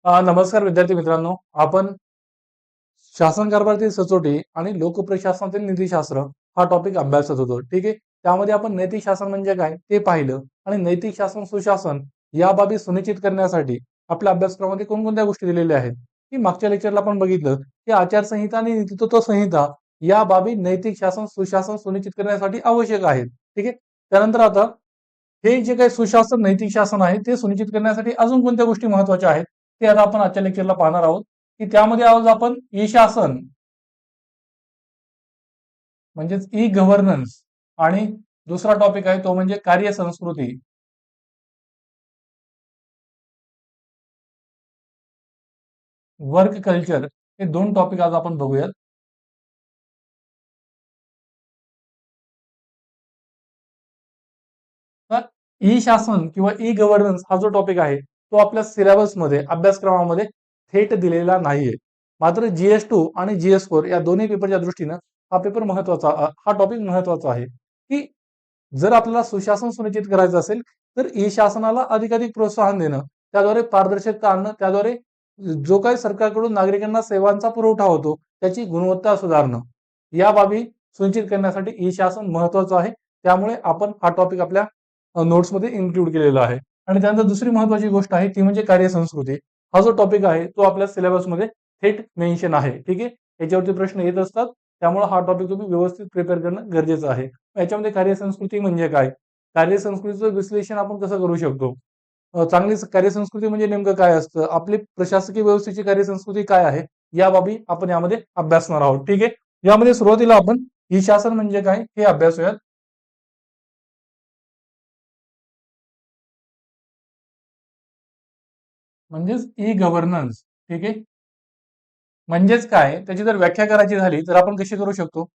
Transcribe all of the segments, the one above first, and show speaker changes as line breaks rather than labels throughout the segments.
नमस्कार विद्यार्थी मित्रांनो. आपण शासन कारभारातील सचोटी आणि लोकप्रशासनातील नीतीशास्त्र हा टॉपिक अभ्यासत होतो. ठीक आहे. त्यामध्ये आपण नैतिक शासन म्हणजे काय ते पाहिलं आणि नैतिक शासन सुशासन या बाबी सुनिश्चित करण्यासाठी आपल्या अभ्यासक्रमामध्ये कोणकोणत्या गोष्टी दिलेल्या आहेत. की मागच्या लेक्चरला आपण बघितलं की आचारसंहिता आणि नीतितत्व संहिता या बाबी नैतिक शासन सुशासन सुनिश्चित करण्यासाठी आवश्यक आहेत. ठीक आहे. त्यानंतर आता हे जे काही सुशासन नैतिक शासन आहे ते सुनिश्चित करण्यासाठी अजून कोणत्या गोष्टी महत्वाच्या आहेत ते आता आपण आजच्या लेक्चरला पाहणार आहोत. की त्यामध्ये आज आपण ई शासन म्हणजेच ई गव्हर्नन्स आणि दुसरा टॉपिक आहे तो म्हणजे कार्यसंस्कृती वर्क कल्चर हे दोन टॉपिक आज आपण बघूयात. तर ई शासन किंवा ई गव्हर्नन्स हा जो टॉपिक आहे तो आपल्या सिलेबसमध्ये अभ्यासक्रमामध्ये थेट दिलेला नाहीये. मात्र GS2 आणि GS4 या दोन्ही पेपरच्या दृष्टीनं हा पेपर महत्वाचा हा टॉपिक महत्वाचा आहे. की जर आपल्याला सुशासन सुनिश्चित करायचं असेल तर ई शासनाला अधिकाधिक प्रोत्साहन देणं, त्याद्वारे पारदर्शकता आणणं, त्याद्वारे जो काही सरकारकडून नागरिकांना सेवांचा पुरवठा होतो त्याची गुणवत्ता सुधारणं या बाबी सुनिश्चित करण्यासाठी ई शासन महत्वाचं आहे. त्यामुळे आपण हा टॉपिक आपल्या नोट्समध्ये इन्क्लूड केलेला आहे. आणि त्यानंतर दुसरी महत्वाची गोष्ट आहे ती म्हणजे कार्यसंस्कृती. हा जो टॉपिक आहे तो आपल्या सिलेबसमध्ये थेट मेन्शन आहे. ठीक आहे. याच्यावरती प्रश्न येत असतात. त्यामुळे हा टॉपिक तुम्ही व्यवस्थित प्रिपेअर करणं गरजेचं आहे. याच्यामध्ये कार्यसंस्कृती म्हणजे काय, कार्यसंस्कृतीचं विश्लेषण आपण कसं करू शकतो, चांगली कार्यसंस्कृती म्हणजे नेमकं काय असतं, आपली प्रशासकीय व्यवस्थेची कार्यसंस्कृती काय आहे, या बाबी आपण यामध्ये अभ्यासणार आहोत. ठीक आहे. यामध्ये सुरुवातीला आपण ई शासन म्हणजे काय हे अभ्यासूयात. म्हणजेच ई गव्हर्नन्स. ठीक आहे. म्हणजेच काय त्याची जर व्याख्या करायची झाली तर आपण कशी करू शकतो.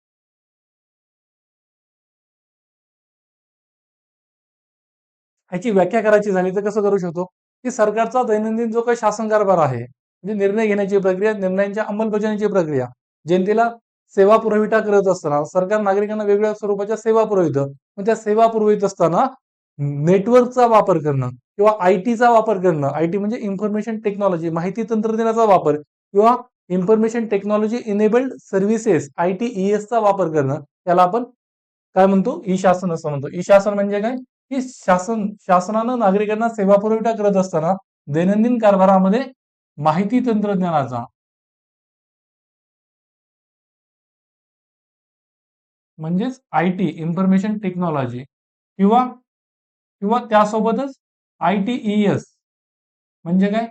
ह्याची व्याख्या करायची झाली तर कसं करू शकतो की सरकारचा दैनंदिन जो काही शासन कारभार आहे म्हणजे निर्णय घेण्याची प्रक्रिया, निर्णयांच्या अंमलबजावणीची प्रक्रिया, जनतेला सेवा पुरविठा करत असताना सरकार नागरिकांना वेगवेगळ्या स्वरूपाच्या सेवा पुरवितं. मग त्या सेवा पुरवित असताना नेटवर्कचा वापर करणं किंवा आयटीचा वापर करणं, आयटी म्हणजे इन्फॉर्मेशन टेक्नॉलॉजी, माहिती तंत्रज्ञानाचा वापर किंवा information technology enabled services ITES चा वापर करणं, त्याला आपण काय म्हणतो, ई शासन असं म्हणतो. ई शासन म्हणजे काय की शासनानं नागरिकांना सेवा पुरवठा करत असताना दैनंदिन कारभारामध्ये माहिती तंत्रज्ञानाचा म्हणजेच आयटी इन्फॉर्मेशन टेक्नॉलॉजी किंवा किंवा त्यासोबतच ITES म्हणजे काय,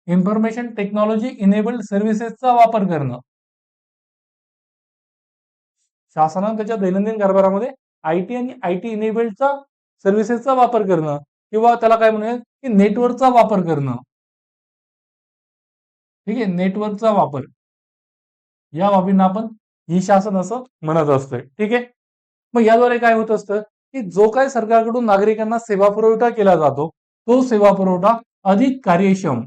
इन्फॉर्मेशन टेक्नॉलॉजी इनेबल्ड सर्व्हिसेसचा वापर करणं. शासनानं त्याच्या दैनंदिन कारभारामध्ये आयटी आणि आयटी इनेबल्डचा सर्व्हिसेसचा वापर करणं किंवा त्याला काय म्हणूया की नेटवर्कचा वापर करणं. ठीक आहे. नेटवर्कचा वापर या बाबींना आपण ई शासन असं म्हणत असतोय. ठीक आहे. मग याद्वारे काय होत असतं की जो काही सरकारकडून नागरिकांना सेवा पुरवठा केला जातो तो सेवा पुरवठा अधिक कार्यक्षम,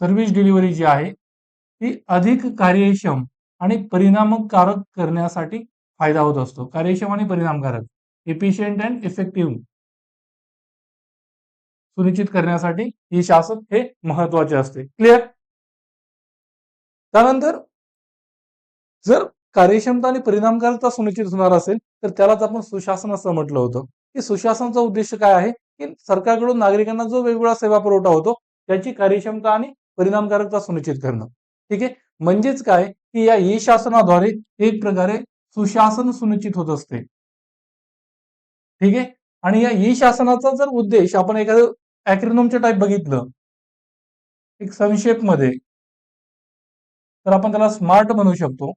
सर्व्हिस डिलिव्हरी जी आहे ती अधिक कार्यक्षम आणि परिणामकारक करण्यासाठी फायदा होत असतो. कार्यक्षम आणि परिणामकारक, इफिशियंट अँड इफेक्टिव्ह सुनिश्चित करण्यासाठी ही शासन हे महत्वाचे असते. क्लिअर. त्यानंतर जर कार्यक्षमता आणि परिणामकारकता सुनिश्चित होणार असेल तर त्यालाच आपण सुशासन असं म्हटलं होतं. की सुशासनाचा उद्देश काय आहे की सरकारकडून नागरिकांना जो वेगवेगळा सेवा पुरवठा होतो त्याची कार्यक्षमता आणि परिणामकारकता सुनिश्चित करणं. ठीक आहे. म्हणजेच काय की या ई शासनाद्वारे एक प्रकारे सुशासन सुनिश्चित होत असते. ठीक आहे. आणि या ई शासनाचा जर उद्देश आपण एखादं अॅक्रोनिमच्या टाईप बघितलं एक संक्षेप मध्ये तर आपण त्याला स्मार्ट म्हणू शकतो.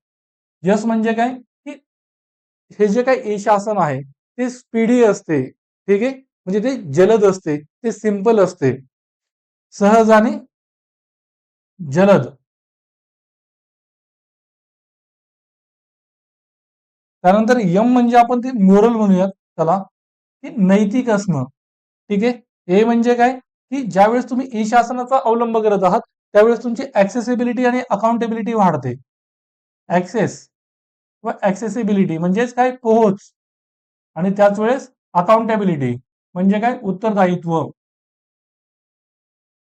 यस म्हणजे काय की हे जे काही ई शासन आहे ते स्पीडी असते. ठीक आहे. म्हणजे ते जलद असते, ते सिंपल असते, सहज आणि जलद. त्यानंतर यम म्हणजे आपण ते मोरल म्हणूयात त्याला, की नैतिक असणं. ठीक आहे. ए म्हणजे काय की ज्यावेळेस तुम्ही ई शासनाचा अवलंब करत आहात त्यावेळेस तुमची ऍक्सेसिबिलिटी आणि अकाउंटेबिलिटी वाढते. ऍक्सेस व ऍक्सेसिबिलिटी म्हणजेच काय, पोहोच, आणि त्याच वेळेस अकाउंटेबिलिटी म्हणजे काय, उत्तरदायित्व.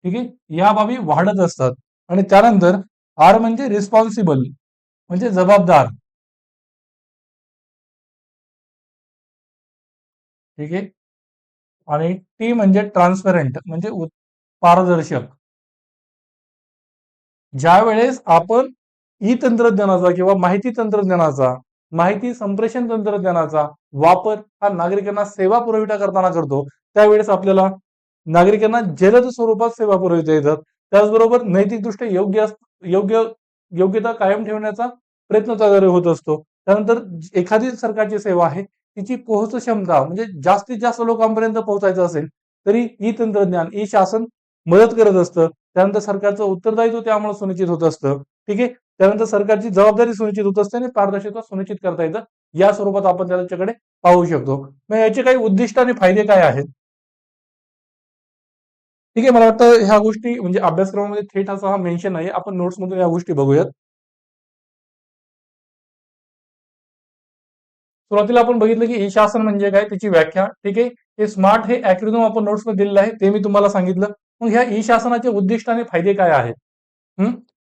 ठीक आहे, या बाबी वाढत असतात. आणि त्यानंतर आर म्हणजे रिस्पॉन्सिबल, म्हणजे जबाबदार. ठीक आहे. आणि टी म्हणजे ट्रान्सपरंट, म्हणजे पारदर्शक. ज्या वेळेस आपण ई तंत्रज्ञानाचा किंवा माहिती तंत्रज्ञानाचा, माहिती संप्रेषण तंत्रज्ञानाचा वापर हा नागरिकांना सेवा पुरवठा करताना करतो, त्यावेळेस आपल्याला नागरिकांना जलद स्वरूपात सेवा पुरवता येतात. त्याचबरोबर नैतिकदृष्ट्या योग्य योग्यता कायम ठेवण्याचा प्रयत्न त्याद्वारे होत असतो. त्यानंतर एखादी सरकारची सेवा आहे, तिची पोहोच क्षमता म्हणजे जास्तीत जास्त लोकांपर्यंत पोहोचायचं असेल, तरी ई तंत्रज्ञान, ई शासन मदत करत असतं. त्यानंतर सरकारचं उत्तरदायित्व त्यामुळे सुनिश्चित होत असतं. ठीक आहे. त्यानंतर सरकारची जबाबदारी सुनिश्चित होत असते आणि पारदर्शकता सुनिश्चित करता येतं. या स्वरूपात आपण त्याच्याकडे पाहू शकतो. मग याचे काही उद्दिष्ट आणि फायदे काय आहेत? ठीक आहे. मला वाटतं ह्या गोष्टी म्हणजे अभ्यासक्रमामध्ये थेट असा हा मेन्शन आहे. आपण नोट्समधून या गोष्टी बघूयात. सुरुवातीला आपण बघितलं की ई शासन म्हणजे काय, त्याची व्याख्या. ठीक आहे. हे स्मार्ट हे अॅक्रोनिम आपण नोट्समध्ये दिलेलं आहे, ते मी तुम्हाला सांगितलं. मग ह्या ई शासनाचे उद्दिष्ट आणि फायदे काय आहेत? हं?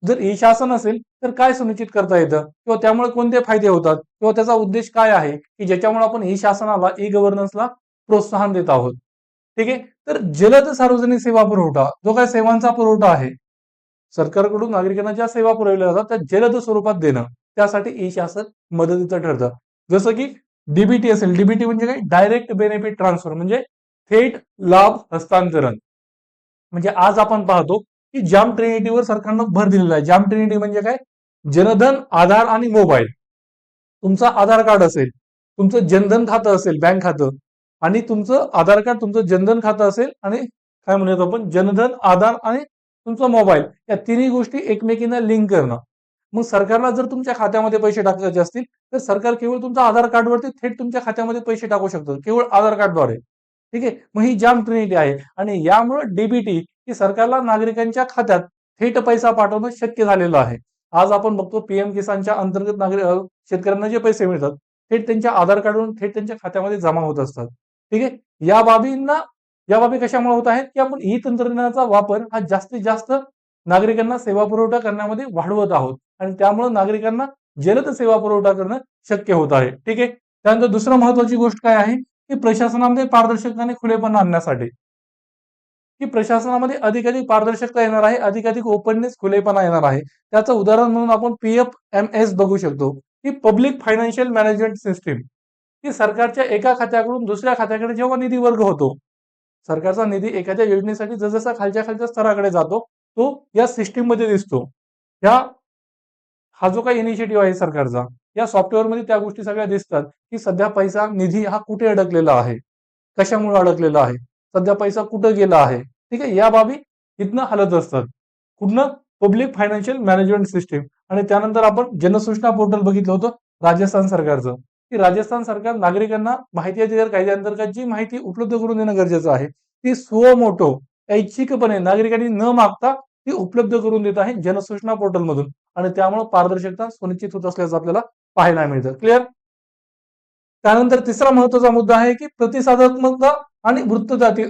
जर ई शासन असेल तर काय सुनिश्चित करता येतं किंवा त्यामुळे कोणते फायदे होतात किंवा त्याचा उद्देश काय आहे की ज्याच्यामुळे आपण ई शासनाला, ई गव्हर्नन्सला प्रोत्साहन देत आहोत. ठीक आहे. तर जलद सार्वजनिक सेवा पुरवठा, जो काय सेवांचा पुरवठा आहे, सरकारकडून नागरिकांना ज्या सेवा पुरवल्या जातात त्या जलद स्वरूपात देणं, त्यासाठी ई शासन मदतीचं ठरतं. जसं की डीबीटी असेल. डीबीटी म्हणजे काय, डायरेक्ट बेनिफिट ट्रान्सफर, म्हणजे थेट लाभ हस्तांतरण. म्हणजे आज आपण पाहतो की जाम ट्रिनिटीवर सरकारनं भर दिलेला आहे. जाम ट्रिनिटी म्हणजे काय, जनधन, आधार आणि मोबाईल. तुमचं आधार कार्ड असेल, तुमचं जनधन खातं असेल, बँक खातं, आणि तुमचं आधार कार्ड, तुमचं जनधन खातं असेल, आणि काय म्हणूयात आपण, जनधन, आधार आणि तुमचा मोबाईल, या तिन्ही गोष्टी एकमेकींना लिंक करणं. मग सरकारला जर तुमच्या खात्यामध्ये पैसे टाकायचे असतील तर सरकार केवळ तुमच्या आधार कार्डवरती थेट तुमच्या खात्यामध्ये पैसे टाकू शकतं, केवळ आधार कार्डद्वारे. ठीक आहे. मग ही जाम ट्रिनिटी आहे आणि यामुळे डीबीटी ही सरकारला नागरिकांच्या खात्यात थेट पैसा पाठवणं शक्य झालेलं आहे. आज आपण बघतो पीएम किसानच्या अंतर्गत शेतकऱ्यांना जे पैसे मिळतात थेट त्यांच्या आधार कार्डवरून थेट त्यांच्या खात्यामध्ये जमा होत असतात. ठीक आहे. या बाबी कशामुळे होत आहेत की आपण ई तंत्रज्ञानाचा वापर हा जास्तीत जास्त नागरिकांना सेवा पुरवठा करण्यामध्ये वाढवत आहोत आणि त्यामुळे नागरिकांना जलद सेवा पुरवठा करणं शक्य होत आहे. ठीक आहे. त्यानंतर दुसरं महत्वाची गोष्ट काय आहे की प्रशासनामध्ये पारदर्शकता आणि खुलेपणा आणण्यासाठी, की प्रशासनामध्ये अधिकाधिक पारदर्शकता येणार आहे, अधिकाधिक ओपननेस, खुलेपणा येणार आहे. त्याचं उदाहरण म्हणून आपण PFMS बघू शकतो, की पब्लिक फायनान्शियल मॅनेजमेंट सिस्टीम, की सरकारच्या एका खात्याकडून दुसऱ्या खात्याकडे जेव्हा निधी वर्ग होतो, सरकारचा निधी एखाद्या योजनेसाठी जसजसा खालच्या खालच्या स्तराकडे जातो, तो या सिस्टीम मध्ये दिसतो. या हा जो काही इनिशिएटिव्ह आहे सरकारचा, या सॉफ्टवेअरमध्ये त्या गोष्टी सगळ्या दिसतात, की सध्या पैसा, निधी हा कुठे अडकलेला आहे, कशामुळे अडकलेला आहे, सध्या पैसा कुठं गेला आहे. ठीक आहे. या बाबी इथनं हलत असतात. कुठनं, पब्लिक फायनान्शियल मॅनेजमेंट सिस्टीम. आणि त्यानंतर आपण जनसूचना पोर्टल बघितलं होतं राजस्थान सरकारचं, की राजस्थान सरकार नागरिकांना माहिती अधिकार कायद्याअंतर्गत जी माहिती उपलब्ध करून देणं गरजेचं आहे, ती सुमोटो, ऐच्छिकपणे, नागरिकांनी न मागता ती उपलब्ध करून देत आहे जनसूचना पोर्टलमधून. आणि त्यामुळे पारदर्शकता सुनिश्चित होत असल्याचं आपल्याला पाहायला मिळतं. क्लिअर. त्यानंतर तिसरा महत्वाचा मुद्दा आहे की प्रतिसादात्मकता आणि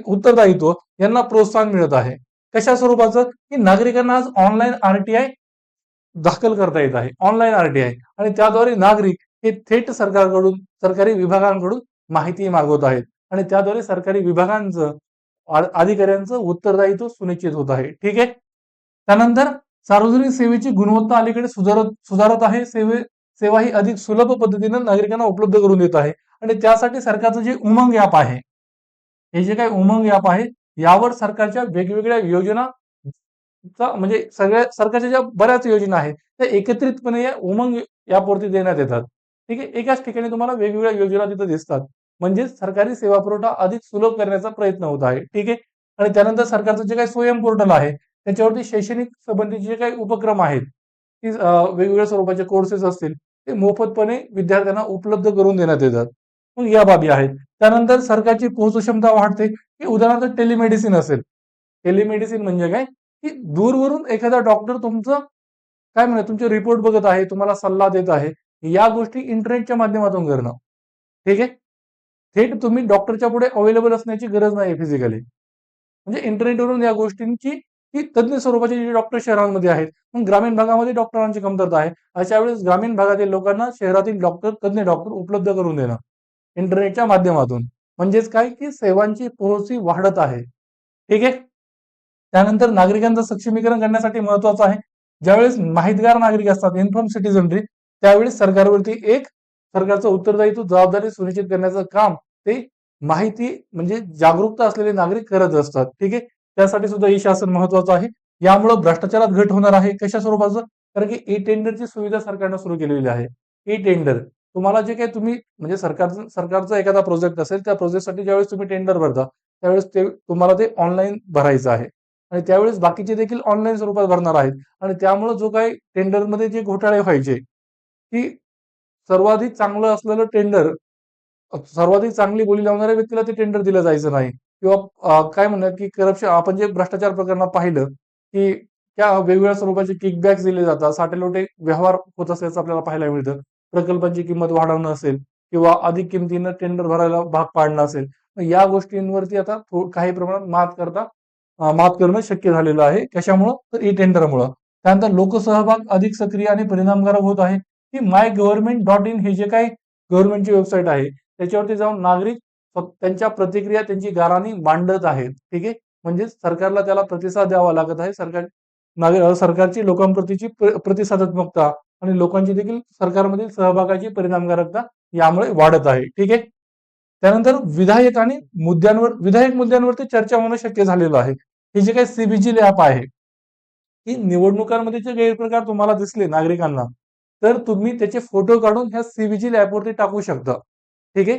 उत्तरदायित्व यांना प्रोत्साहन मिळत आहे. कशा स्वरूपाचं, की नागरिकांना आज ऑनलाईन आरटीआय दाखल करता येत आहे, ऑनलाईन आरटीआय, आणि त्याद्वारे नागरिक हे थेट सरकारकडून, सरकारी विभागांकडून माहिती मागवत आहेत आणि त्याद्वारे सरकारी विभागांचं, अधिकाऱ्यांचं उत्तरदायित्व सुनिश्चित होत आहे. ठीक आहे. त्यानंतर सार्वजनिक सेवेची गुणवत्ता अलीकडे सुधारत आहे. सेवा ही अधिक सुलभ पद्धतीने नागरिकांना उपलब्ध करून देत आहे आणि त्यासाठी सरकारचं जे उमंग ॲप आहे, हे जे काही उमंग ॲप आहे, यावर सरकारच्या वेगवेगळ्या योजना, म्हणजे सगळ्या सरकारच्या ज्या बऱ्याच योजना आहेत त्या एकत्रितपणे या उमंग ॲपवरती देण्यात येतात. ठीक आहे. एकाच ठिकाणी तुम्हाला वेगवेगळ्या योजना तिथे दिसतात. म्हणजे सरकारी सेवा पुरवठा अधिक सुलभ करण्याचा प्रयत्न होत आहे. ठीक आहे. आणि त्यानंतर सरकारचं जे काही स्वयं पोर्टल आहे त्याच्यावरती शैक्षणिक संबंधीचे जे काही उपक्रम आहेत, की वेगवेगळ्या स्वरूपाचे कोर्सेस असतील, ते मोफतपणे विद्यार्थ्यांना उपलब्ध करून देण्यात येतात. मग या बाबी आहेत. त्यानंतर सरकारची पोहोच क्षमता वाढते, की उदाहरणार्थ टेलिमेडिसिन असेल. टेलिमेडिसिन म्हणजे काय, की दूरवरून एखादा डॉक्टर तुमचं काय म्हणतात, तुमचे रिपोर्ट बघत आहे, तुम्हाला सल्ला देत आहे. या गोष्टी इंटरनेटच्या माध्यमातून करणं. ठीक आहे. थेट तुम्ही डॉक्टरच्या पुढे अवेलेबल असण्याची गरज नाही फिजिकली. म्हणजे इंटरनेटवरून या गोष्टींची की तज्ञ स्वरूपाचे जे डॉक्टर शहरांमध्ये आहेत, मग ग्रामीण भागामध्ये डॉक्टरांची कमतरता आहे. अशा वेळेस ग्रामीण भागातील लोकांना शहरातील तज्ञ डॉक्टर उपलब्ध करून देणं इंटरनेटच्या माध्यमातून. म्हणजेच काय की सेवांची पोहोच वाढत आहे. ठीक आहे. त्यानंतर नागरिकांचं सक्षमीकरण करण्यासाठी महत्वाचं आहे. ज्यावेळेस माहितगार नागरिक असतात, इन्फॉर्म सिटिझनरी, त्यावेळेस सरकारवरती एक सरकारचं उत्तरदायित्व, जबाबदारी सुनिश्चित करण्याचं काम ते माहिती म्हणजे जागरूकता असलेले नागरिक करत असतात. ठीक आहे. त्यासाठी सुद्धा ई शासन महत्वाचं आहे. यामुळे भ्रष्टाचारात घट होणार आहे. कशा स्वरूपाचं? कारण की ई टेंडरची सुविधा सरकारनं सुरू केलेली आहे. ई टेंडर तुम्हाला जे काही तुम्ही म्हणजे सरकारचा एखादा प्रोजेक्ट असेल, त्या प्रोजेक्टसाठी ज्यावेळेस तुम्ही टेंडर भरता, त्यावेळेस ते तुम्हाला ते ऑनलाईन भरायचं आहे. आणि त्यावेळेस बाकीचे देखील ऑनलाईन स्वरूपात भरणार आहेत. आणि त्यामुळे जो काही टेंडरमध्ये जे घोटाळे व्हायचे, की सर्वाधिक चांगलं असलेलं टेंडर, सर्वाधिक चांगली बोली लावणाऱ्या व्यक्तीला ते टेंडर दिलं जायचं नाही. किंवा काय म्हणूयात की करप्शन, आपण जे भ्रष्टाचार प्रकरणात पाहिलं, की त्या वेगवेगळ्या स्वरूपाचे किकबॅक्स दिले जातात, साटेलोटे व्यवहार होत असल्याचं आपल्याला पाहायला मिळतं. प्रकल्पांची किंमत वाढवणं असेल किंवा अधिक किमतीनं टेंडर भरायला भाग पाडणं असेल. या गोष्टींवरती आता काही प्रमाणात मात करणं शक्य झालेलं आहे. कशामुळं? तर ई टेंडरमुळं. त्यानंतर लोकसहभाग अधिक सक्रिय आणि परिणामकारक होत आहे, की MyGovernment.in हे जे काही गव्हर्नमेंटची वेबसाईट आहे, त्याच्यावरती जाऊन नागरिक त्यांच्या प्रतिक्रिया त्यांची गाराणी मांडत आहेत. ठीक आहे. म्हणजे सरकारला त्याला प्रतिसाद द्यावा लागत आहे. सरकारची लोकांप्रतीची प्रतिसादात्मकता आणि लोकांची देखील सरकारमधील सहभागाची परिणामकारकता यामुळे वाढत आहे. ठीक आहे. त्यानंतर विधायक मुद्द्यांवरती चर्चा होणं शक्य झालेलं आहे. हे जे काही सीबीजिल ॲप आहे, की निवडणुकांमध्ये जे गैरप्रकार तुम्हाला दिसले नागरिकांना, तर तुम्ही त्याचे फोटो काढून ह्या सीबीजिल ॲपवरती टाकू शकता. ठीक आहे.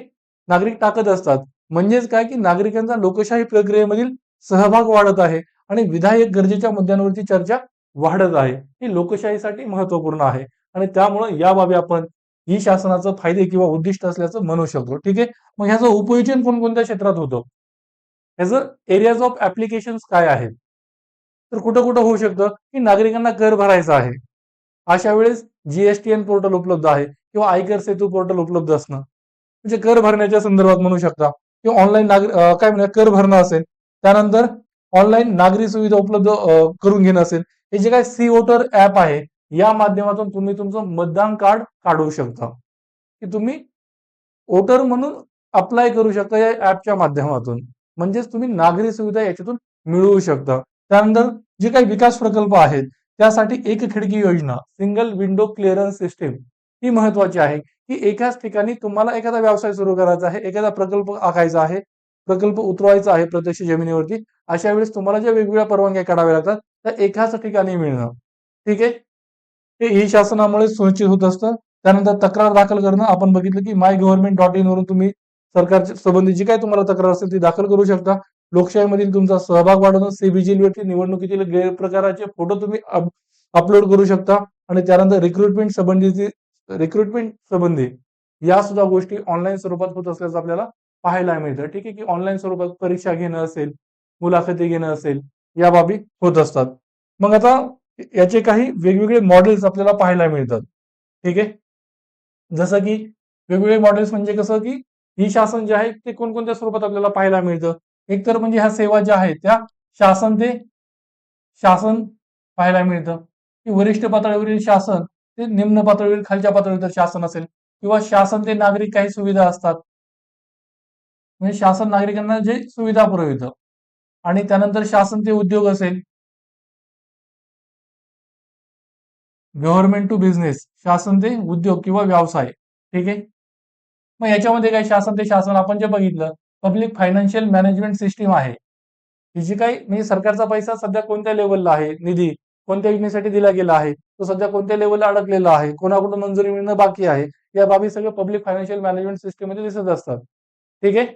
नागरिक टाकत असतात. म्हणजेच काय की नागरिकांचा लोकशाही प्रक्रियेमधील सहभाग वाढत आहे आणि विधायक गरजेच्या मुद्द्यांवरची चर्चा वाढत आहे. ही लोकशाहीसाठी महत्वपूर्ण आहे आणि त्यामुळे या बाबी आपण ई शासनाचं फायदे किंवा उद्दिष्ट असल्याचं म्हणू शकतो. ठीक आहे. मग ह्याचं उपयोजन कोणकोणत्या क्षेत्रात होतं? ह्याचं एरियाज ऑफ ऍप्लिकेशन्स काय आहेत? तर कुठं कुठं होऊ शकतं, की नागरिकांना कर भरायचा आहे. अशा वेळेस जीएसटीएन पोर्टल उपलब्ध आहे किंवा आयकर सेतू पोर्टल उपलब्ध असणं. म्हणजे कर भरण्याच्या संदर्भात म्हणू शकता किंवा ऑनलाईन काय म्हणूया कर भरणं असेल. त्यानंतर ऑनलाईन नागरी सुविधा उपलब्ध करून घेणं असेल. हे जे काही सी वोटर ऍप आहे, या माध्यमातून तुम्ही तुमचं मतदान कार्ड काढू शकता, की तुम्ही वोटर म्हणून अप्लाय करू शकता या ऍपच्या माध्यमातून. म्हणजेच तुम्ही नागरी सुविधा याच्यातून मिळवू शकता. त्यानंतर जे काही विकास प्रकल्प आहेत, त्यासाठी एक खिडकी योजना, सिंगल विंडो क्लिअरन्स सिस्टीम ही महत्वाची आहे, की एकाच ठिकाणी तुम्हाला एखादा व्यवसाय सुरू करायचा आहे, एखादा प्रकल्प आखायचा आहे, प्रकल्प उतरवायचा आहे प्रत्यक्ष जमिनीवरती. अशा वेळेस तुम्हाला ज्या वेगवेगळ्या परवानग्या काढाव्या लागतात, त्या एकाच ठिकाणी मिळणं. ठीक आहे. हे ई शासनामुळे सुनिश्चित होत असतं. त्यानंतर तक्रार दाखल करणं, आपण बघितलं की MyGovernment.in वरून तुम्ही सरकारच्या संबंधी जी काही तुम्हाला तक्रार असेल ती दाखल करू शकता. लोकशाहीमधील तुमचा सहभाग वाढवणं, सीबीजिल वरती निवडणुकीतील गैरप्रकाराचे फोटो तुम्ही अपलोड करू शकता आणि त्यानंतर रिक्रुटमेंट संबंधी या सुद्धा गोष्टी ऑनलाईन स्वरूपात होत असल्याचं आपल्याला पाहायला मिळतं. ठीक आहे. की ऑनलाईन स्वरूपात परीक्षा घेणं असेल, मुलाखती घेणं असेल, या बाबी होत असतात. मग आता याचे काही वेगवेगळे मॉडेल्स आपल्याला पाहायला मिळतात. ठीक आहे. जसं की वेगवेगळे मॉडेल्स म्हणजे कसं, की ई शासन जे आहे ते कोणकोणत्या स्वरूपात आपल्याला पाहायला मिळतं. एक तर म्हणजे ह्या सेवा ज्या आहेत त्या शासन ते शासन पाहायला मिळतं, की वरिष्ठ पातळीवरील शासन ते निम्न पातळीवरील खालच्या पातळीवर शासन असेल किंवा शासन ते नागरिक काही सुविधा असतात. म्हणजे शासन नागरिकांना जे सुविधा पुरवितं आणि त्यानंतर शासन ते उद्योग असेल, गव्हर्नमेंट टू बिझनेस, शासन ते उद्योग किंवा व्यवसाय. ठीक आहे. मग याच्यामध्ये काय शासन ते शासन आपण जे बघितलं, पब्लिक फायनान्शियल मॅनेजमेंट सिस्टीम आहे. ही जी काही म्हणजे सरकारचा पैसा सध्या कोणत्या लेवलला आहे, निधी कोणत्या योजनेसाठी दिला गेला आहे, तो सध्या कोणत्या लेवलला अडकलेला आहे, कोणाकडून मंजुरी मिळणं बाकी आहे, या बाबी सगळं पब्लिक फायनान्शियल मॅनेजमेंट सिस्टीम मध्ये दिसत असतात. ठीक आहे.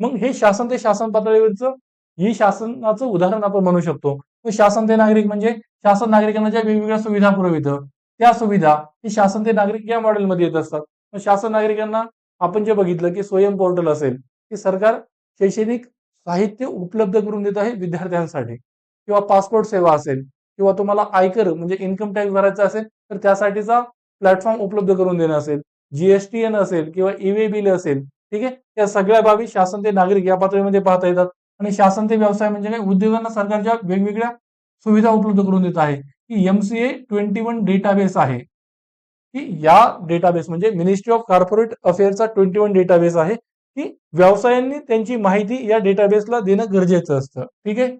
मग हे शासन ते शासन पातळीवरचं ही शासनाचं उदाहरण आपण म्हणू शकतो. शासन ते नागरिक म्हणजे शासन नागरिकांना ज्या वेगवेगळ्या सुविधा पुरवितं, त्या सुविधा ही शासन ते नागरिक या मॉडेलमध्ये येत असतात. मग शासन नागरिकांना आपण जे बघितलं की स्वयं पोर्टल असेल, की सरकार शैक्षणिक साहित्य उपलब्ध करून देत आहे विद्यार्थ्यांसाठी किंवा पासपोर्ट सेवा असेल किंवा तुम्हाला आयकर म्हणजे इन्कम टॅक्स भरायचा असेल तर त्यासाठीचा प्लॅटफॉर्म उपलब्ध करून देणं असेल, जीएसटीएन असेल किंवा ई-वे बिल असेल. ठीक आहे. या सगळ्या बाबी शासन ते नागरिक या पातळीमध्ये पाहता येतात आणि शासन ते व्यवसाय म्हणजे काय, उद्योगांना सरकारच्या वेगवेगळ्या सुविधा उपलब्ध करून देत आहे की MCA 21 डेटाबेस आहे, की या डेटाबेस म्हणजे मिनिस्ट्री ऑफ कॉर्पोरेट अफेअर्सचा 21 डेटाबेस आहे, की व्यवसायांनी त्यांची माहिती या डेटाबेसला देणं गरजेचं असतं. ठीक आहे.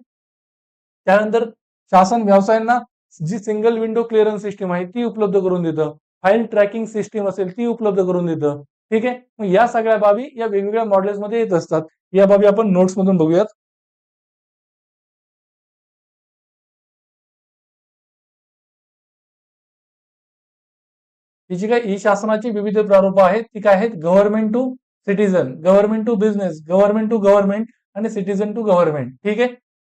त्यानंतर शासन व्यवसायांना जी सिंगल विंडो क्लिअरन्स सिस्टीम आहे ती उपलब्ध करून देतं. फाईल ट्रॅकिंग सिस्टीम असेल ती उपलब्ध करून देतं. ठीक आहे. मग या सगळ्या बाबी या वेगवेगळ्या मॉडेल्समध्ये येत असतात. या बाबी आपण नोट्स मधून बघूयात. ही जी काही ई शासनाची विविध प्रारूप आहेत ती काय आहेत? Government to citizen, government to business, government to government आणि सिटीजन टू गव्हर्नमेंट. ठीक आहे.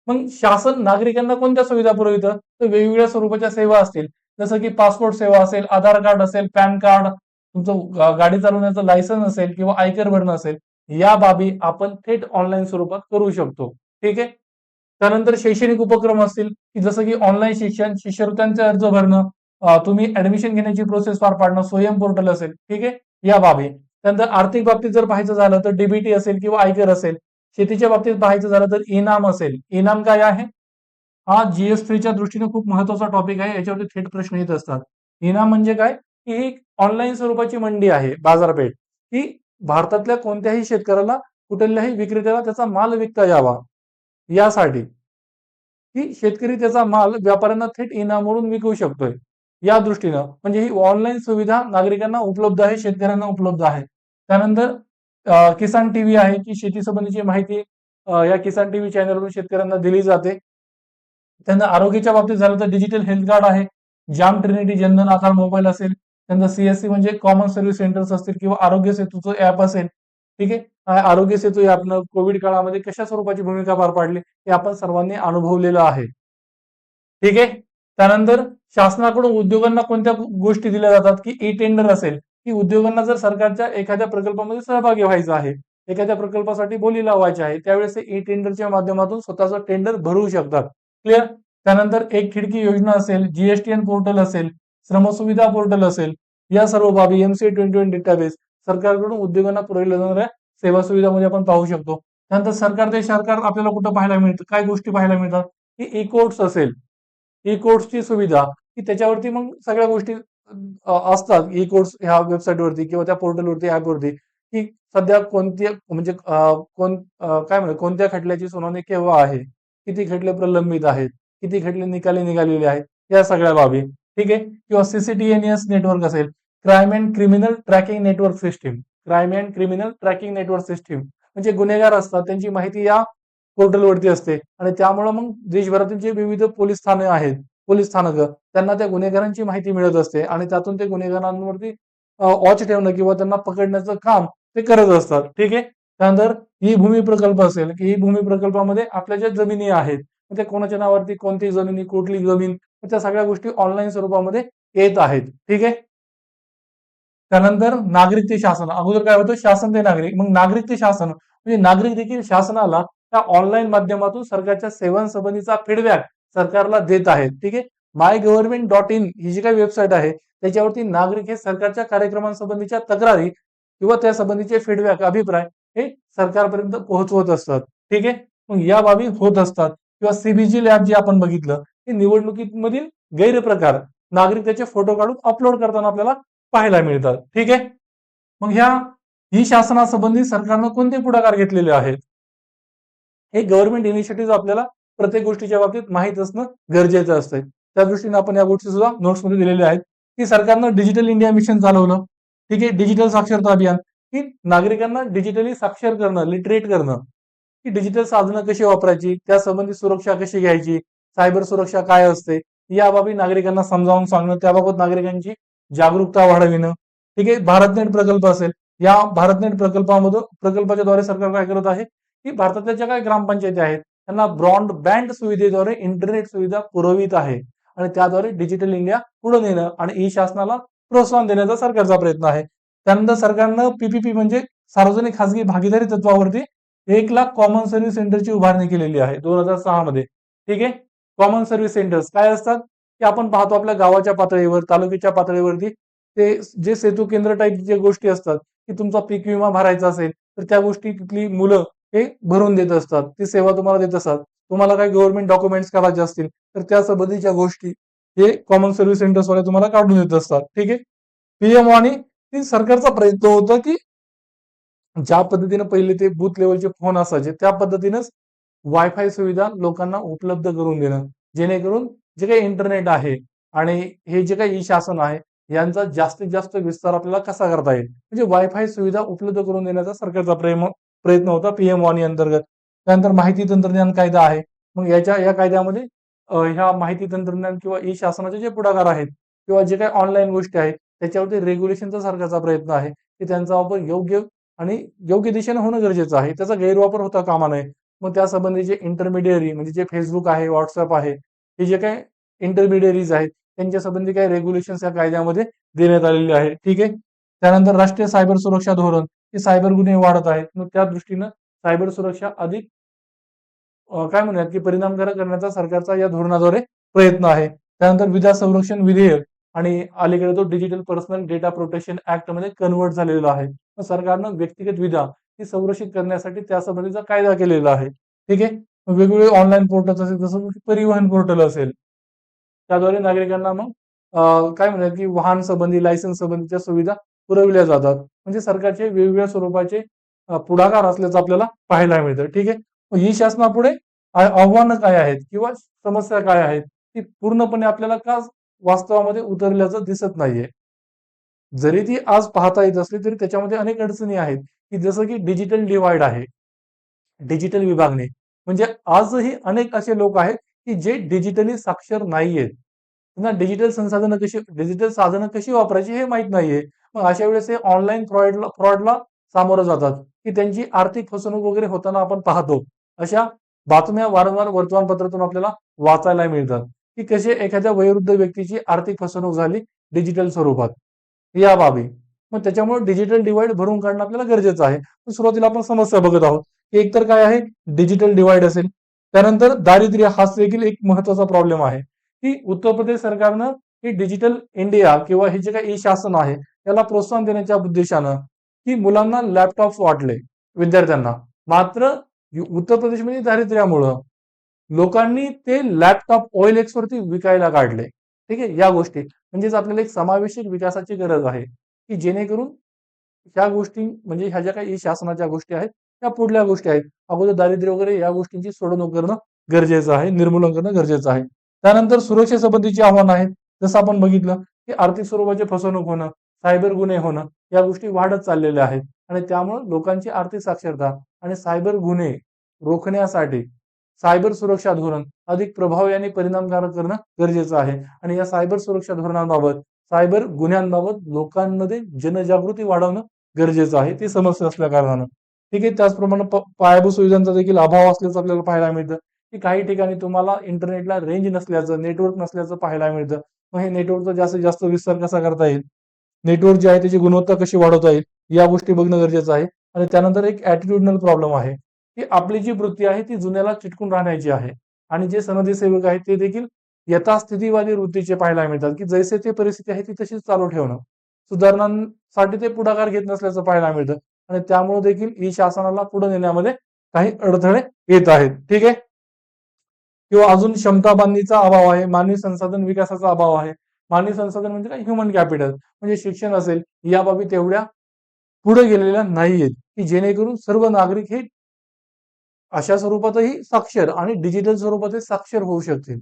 मग शासन नागरिकांना कोणत्या सुविधा पुरवितं? तर वेगवेगळ्या स्वरूपाच्या सेवा असतील, जसं की पासपोर्ट सेवा असेल, आधार कार्ड असेल, पॅन कार्ड, तुमचं गाडी चालवण्याचं लायसन्स असेल किंवा आयकर भरणं असेल, या बाबी आपण थेट ऑनलाईन स्वरूपात करू शकतो. ठीक आहे. त्यानंतर शैक्षणिक उपक्रम असतील, की जसं की ऑनलाईन शिक्षण, शिष्यवृत्त्यांचे अर्ज भरणं, तुम्ही ऍडमिशन घेण्याची प्रोसेस पार पाडणं, स्वयं पोर्टल असेल. ठीक आहे. या बाबी. त्यानंतर आर्थिक बाबतीत जर पाहायचं झालं तर डीबीटी असेल किंवा आयकर असेल. शेतीच्या बाबतीत पाहायचं झालं तर इनाम असेल. इनाम काय आहे? हा GS3च्या दृष्टीने खूप महत्वाचा टॉपिक आहे. याच्यावरती थेट प्रश्न येत असतात. इनाम म्हणजे काय? की ही ऑनलाईन स्वरूपाची मंडी आहे, बाजारपेठ, की भारतातल्या कोणत्याही शेतकऱ्याला, कुठल्याही विक्रेत्याला त्याचा माल विकता यावा यासाठी, की शेतकरी त्याचा माल व्यापाऱ्यांना थेट इनामवरून विकू शकतोय. या दृष्टीनं म्हणजे ही ऑनलाईन सुविधा नागरिकांना उपलब्ध आहे, शेतकऱ्यांना उपलब्ध आहे. त्यानंतर किसान टीव्ही आहे, की शेती संबंधीची माहिती या किसान टीव्ही चॅनलवरून शेतकऱ्यांना दिली जाते. त्यांना आरोग्याच्या बाबतीत झालं तर डिजिटल हेल्थ कार्ड आहे, जाम ट्रिनिटी जनधन आधार मोबाईल असेल, त्यांना CSC म्हणजे कॉमन सर्व्हिस सेंटर्स असतील किंवा आरोग्य सेतूचं ऍप असेल. ठीक आहे. आरोग्य सेतू ऍपनं कोविड काळामध्ये कशा स्वरूपाची भूमिका पार पाडली हे आपण सर्वांनी अनुभवलेलं आहे. ठीक आहे. त्यानंतर शासनाकडून उद्योगांना कोणत्या गोष्टी दिल्या जातात, की ई टेंडर असेल, की उद्योगांना जर सरकारच्या एखाद्या प्रकल्पामध्ये सहभागी व्हायचं आहे, एखाद्या प्रकल्पासाठी बोली लावायची आहे, त्यावेळेस ते ई टेंडरच्या माध्यमातून स्वतःचं टेंडर भरू शकतात. क्लिअर. त्यानंतर एक खिडकी योजना असेल, GSTN पोर्टल असेल, श्रमसुविधा पोर्टल असेल, या सर्व बाबी MCA 21 डेटाबेस सरकारकडून उद्योगांना पुरवल्या जाणाऱ्या सेवा सुविधामध्ये आपण पाहू शकतो. त्यानंतर सरकार ते सरकार आपल्याला कुठं पाहायला मिळतं, काय गोष्टी पाहायला मिळतात, की ई कोर्ट्स असेल, ई कोर्ट्सची सुविधा, की त्याच्यावरती मग सगळ्या गोष्टी असतात ई कोर्ट्स ह्या वेबसाईटवरती किंवा त्या पोर्टलवरती, ऍपवरती, की सध्या कोणत्या म्हणजे काय म्हणतात, कोणत्या खटल्याची सुनावणी केव्हा आहे, किती खटले प्रलंबित आहेत, किती खटले निकाली निघालेले आहेत, या सगळ्या बाबी. ठीक आहे. किंवा CCTNS नेटवर्क असेल, crime and criminal tracking network system, crime and criminal tracking network system म्हणजे गुन्हेगार असतात त्यांची माहिती या पोर्टलवरती असते आणि त्यामुळे मग देशभरातील जे विविध पोलीस ठाणे आहेत, पोलीस स्थानकं, त्यांना त्या गुन्हेगारांची माहिती मिळत असते आणि त्यातून ते गुन्हेगारांवरती वॉच ठेवणं किंवा त्यांना पकडण्याचं काम ते करत असतात. ठीक आहे. त्यानंतर ही भूमी प्रकल्प असेल, की ही भूमी प्रकल्पामध्ये आपल्या ज्या जमिनी आहेत, त्या कोणाच्या नावावरती, कोणती जमिनी, कुठली जमीन, त्या सगळ्या गोष्टी ऑनलाईन स्वरूपामध्ये येत आहेत. ठीक आहे. त्यानंतर नागरिक ते शासन. अगोदर काय होतं? शासन ते नागरिक. मग नागरिक ते शासन म्हणजे नागरिक देखील शासनाला त्या ऑनलाईन माध्यमातून सरकारच्या सेवांसंबंधीचा फीडबॅक सरकारला देत आहेत. ठीक आहे. MyGovernment.in ही जी काही वेबसाईट आहे त्याच्यावरती नागरिक हे सरकारच्या कार्यक्रमांसंबंधीच्या तक्रारी किंवा त्या संबंधीचे फीडबॅक, अभिप्राय हे सरकारपर्यंत पोहोचवत असतात. ठीक आहे. मग या बाबी होत असतात. किंवा CBG लॅब जे आपण बघितलं, हे निवडणुकीमधील गैरप्रकार नागरिक त्याचे फोटो काढून अपलोड करताना आपल्याला पाहायला मिळतात. ठीक आहे. मग ह्या ई शासनासंबंधी सरकारनं कोणते पुढाकार घेतलेले आहेत? हे गव्हर्नमेंट इनिशिएटिव्ह आपल्याला प्रत्येक गोष्टीच्या बाबतीत माहित असणं गरजेचं असतं. त्या दृष्टीने आपण या गोष्टी सुद्धा नोट्समध्ये दिलेल्या आहेत, की सरकारनं डिजिटल इंडिया मिशन चालवलं. ठीक आहे. डिजिटल साक्षरता अभियान, की नागरिकांना डिजिटली साक्षर करणं, लिटरेट करणं, की डिजिटल साधनं कशी वापरायची, त्यासंबंधी सुरक्षा कशी घ्यायची, सायबर सुरक्षा काय असते, या बाबी नागरिकांना समजावून सांगणं, त्याबाबत नागरिकांची जागरूकता वाढविणं. ठीक आहे. भारतनेट प्रकल्प असेल, या भारतनेट प्रकल्पाच्या द्वारे सरकार काय करत आहे, की भारतातल्या ज्या काही ग्रामपंचायती आहेत त्यांना ब्रॉडबँड सुविधेद्वारे इंटरनेट सुविधा पुरवित आहे आणि त्याद्वारे डिजिटल इंडिया पुढे नेणं आणि ई शासनाला प्रोत्साहन देण्याचा सरकारचा प्रयत्न आहे. त्यानंतर सरकारनं PPP म्हणजे सार्वजनिक खासगी भागीदारी तत्वावरती 1 लाख कॉमन सर्व्हिस सेंटरची उभारणी केलेली आहे 2006 मध्ये. ठीक आहे. कॉमन सर्व्हिस सेंटर्स काय असतात, की आपण पाहतो आपल्या गावाच्या पातळीवर, तालुक्याच्या पातळीवरती ते जे सेतू केंद्र टाईप जे गोष्टी असतात, की तुमचा पीक विमा भरायचा असेल तर त्या गोष्टी तिथली मुलं हे भरून देत असतात, ती सेवा तुम्हाला देत असतात. तुम्हाला काही गव्हर्नमेंट डॉक्युमेंट्स काढायचे असतील तर त्या संबंधीच्या गोष्टी हे कॉमन सर्व्हिस सेंटर्स वाले तुम्हाला काढून देत असतात. ठीक आहे. पीएम वाणी ही सरकारचा प्रयत्न होता की ज्या पद्धतीने पहिले ते बूथ लेवलचे फोन असायचे त्या पद्धतीनेच वायफाय सुविधा लोकांना उपलब्ध करून देणं, जेणेकरून जे काही इंटरनेट आहे आणि हे जे काही ई शासन आहे यांचा जास्तीत जास्त विस्तार आपल्याला कसा करता येईल, म्हणजे वायफाय सुविधा उपलब्ध करून देण्याचा सरकारचा प्रयत्न होता पीएम वाणी अंतर्गत. त्यानंतर माहिती तंत्रज्ञान कायदा आहे. मग या कायद्यामध्ये ह्या माहिती तंत्रज्ञान किंवा ई शासनाचे जे पुढाकार आहेत किंवा जे काही ऑनलाईन गोष्टी आहेत त्याच्यावरती रेग्युलेशनचा सरकारचा प्रयत्न आहे की त्यांचा वापर योग्य आणि योग्य दिशेने होणं गरजेचं आहे. त्याचा गैरवापर होता कामा नये. मग त्या संबंधीचे इंटरमिडियरी म्हणजे जे फेसबुक आहे, व्हॉट्सअप आहे, हे जे काही इंटरमिडियरीज आहेत त्यांच्या संबंधी काही रेग्युलेशन्स या कायद्यामध्ये देण्यात आलेले आहे. ठीक आहे. त्यानंतर राष्ट्रीय सायबर सुरक्षा धोरण, हे सायबर गुन्हे वाढत आहेत. मग त्या दृष्टीनं सायबर सुरक्षा अधिक काय म्हणूयात की परिणामकारक करण्याचा सरकारचा या धोरणाद्वारे प्रयत्न आहे. त्यानंतर विधा संरक्षण विधेयक आणि अलीकडे तो digital personal data protection act मध्ये कन्वर्ट झालेला आहे. सरकारनं व्यक्तिगत विधा ही संरक्षित करण्यासाठी त्यासंबंधीचा कायदा केलेला आहे. ठीक आहे. वेगवेगळे ऑनलाईन पोर्टल असेल जसं परिवहन पोर्टल असेल त्याद्वारे नागरिकांना मग काय म्हणतात की वाहन संबंधी लायसन्स संबंधीच्या सुविधा पुरविल्या जातात. म्हणजे सरकारचे वेगवेगळ्या स्वरूपाचे पुढाकार असल्याचं आपल्याला पाहायला मिळतं. ठीक आहे. मग ही शासनापुढे आव्हानं काय आहेत किंवा समस्या काय आहेत ती पूर्णपणे आपल्याला का वास्तवामध्ये उतरल्याचं दिसत नाहीये. जरी ती आज पाहता येत असली तरी त्याच्यामध्ये अनेक अडचणी आहेत की जसं की डिजिटल डिवाइड आहे, डिजिटल विभागणी. म्हणजे आजही अनेक असे लोक आहेत की जे डिजिटली साक्षर नाहीयेत. त्यांना डिजिटल साधनं कशी वापरायची हे माहित नाहीये. मग अशा वेळेस हे ऑनलाईन फ्रॉडला सामोरं जातात की त्यांची आर्थिक फसवणूक वगैरे होताना आपण पाहतो. अशा बातम्या वारंवार वर्तमानपत्रातून आपल्याला वाचायला मिळतात की कसे एखाद्या वयोवृद्ध व्यक्तीची आर्थिक फसवणूक झाली डिजिटल स्वरूपात, या बाबी. मग त्याच्यामुळे डिजिटल डिवाइड भरून काढणं आपल्याला गरजेचं आहे. सुरुवातीला आपण समस्या बघत आहोत की एकतर काय आहे डिजिटल डिवाइड असेल, त्यानंतर दारिद्र्य हा देखील एक महत्वाचा प्रॉब्लेम आहे की उत्तर प्रदेश सरकारनं ही डिजिटल इंडिया किंवा हे जे काही ई शासन आहे त्याला प्रोत्साहन देण्याच्या उद्देशानं की मुलांना लॅपटॉप वाटले विद्यार्थ्यांना. मात्र उत्तर प्रदेशमध्ये दारिद्र्यामुळं लोकांनी ते लॅपटॉप OLX वरती विकायला काढले. ठीक आहे. या गोष्टी म्हणजेच आपल्याला एक समावेशक विकासाची गरज आहे की जेणेकरून ह्या गोष्टी म्हणजे ह्या ज्या काही शासनाच्या गोष्टी आहेत त्या पुढल्या गोष्टी आहेत. अगोदर दारिद्र्य वगैरे या गोष्टींची सोडवणूक करणं गरजेचं आहे, निर्मूलन करणं गरजेचं आहे. त्यानंतर सुरक्षेसंबंधीची आव्हानं आहेत. जसं आपण बघितलं की आर्थिक स्वरूपाची फसवणूक होणं, सायबर गुन्हे होणं या गोष्टी वाढत चाललेल्या आहेत आणि त्यामुळे लोकांची आर्थिक साक्षरता आणि सायबर गुन्हे रोखण्यासाठी सायबर सुरक्षा धोरण अधिक प्रभावी आणि परिणामकारक करणं गरजेचं आहे. आणि या सायबर सुरक्षा धोरणांबाबत, सायबर गुन्ह्यांबाबत लोकांमध्ये जनजागृती वाढवणं गरजेचं आहे. ती समस्या असल्या कारणानं. ठीक आहे. त्याचप्रमाणे पायाभूत सुविधांचा देखील अभाव असल्याचं आपल्याला पाहायला मिळतं की काही ठिकाणी तुम्हाला इंटरनेटला रेंज नसल्याचं, नेटवर्क नसल्याचं पाहायला मिळतं. मग हे नेटवर्कचा जास्तीत जास्त विस्तार कसा करता येईल, नेटवर्क जे आहे त्याची गुणवत्ता कशी वाढवता येईल या गोष्टी बघणं गरजेचं आहे. आणि त्यानंतर एक ऍटिट्यूडनल प्रॉब्लेम आहे की आपली जी वृत्ती आहे ती जुन्याला चिटकून राहण्याची आहे आणि जे सनदी सेवक आहेत ते देखील यथास्थितीवादी वृत्तीचे पाहायला मिळतात की जैसे ते परिस्थिती आहे ती तशीच चालू ठेवणं, सुधारणांसाठी ते पुढाकार घेत नसल्याचं पाहायला मिळतं आणि त्यामुळे देखील ई शासनाला पुढे नेण्यामध्ये काही अडथळे येत आहेत. ठीक आहे. किंवा अजून क्षमता बांधणीचा अभाव आहे, मानवी संसाधन विकासाचा अभाव आहे. मानवी संसाधन म्हणजे काय, ह्युमन कॅपिटल म्हणजे शिक्षण असेल या बाबी तेवढ्या पुढे गेलेल्या नाहीयेत की जेणेकरून सर्व नागरिक हे अशा स्वरूपातही साक्षर आणि डिजिटल स्वरूपातही साक्षर होऊ शकतील.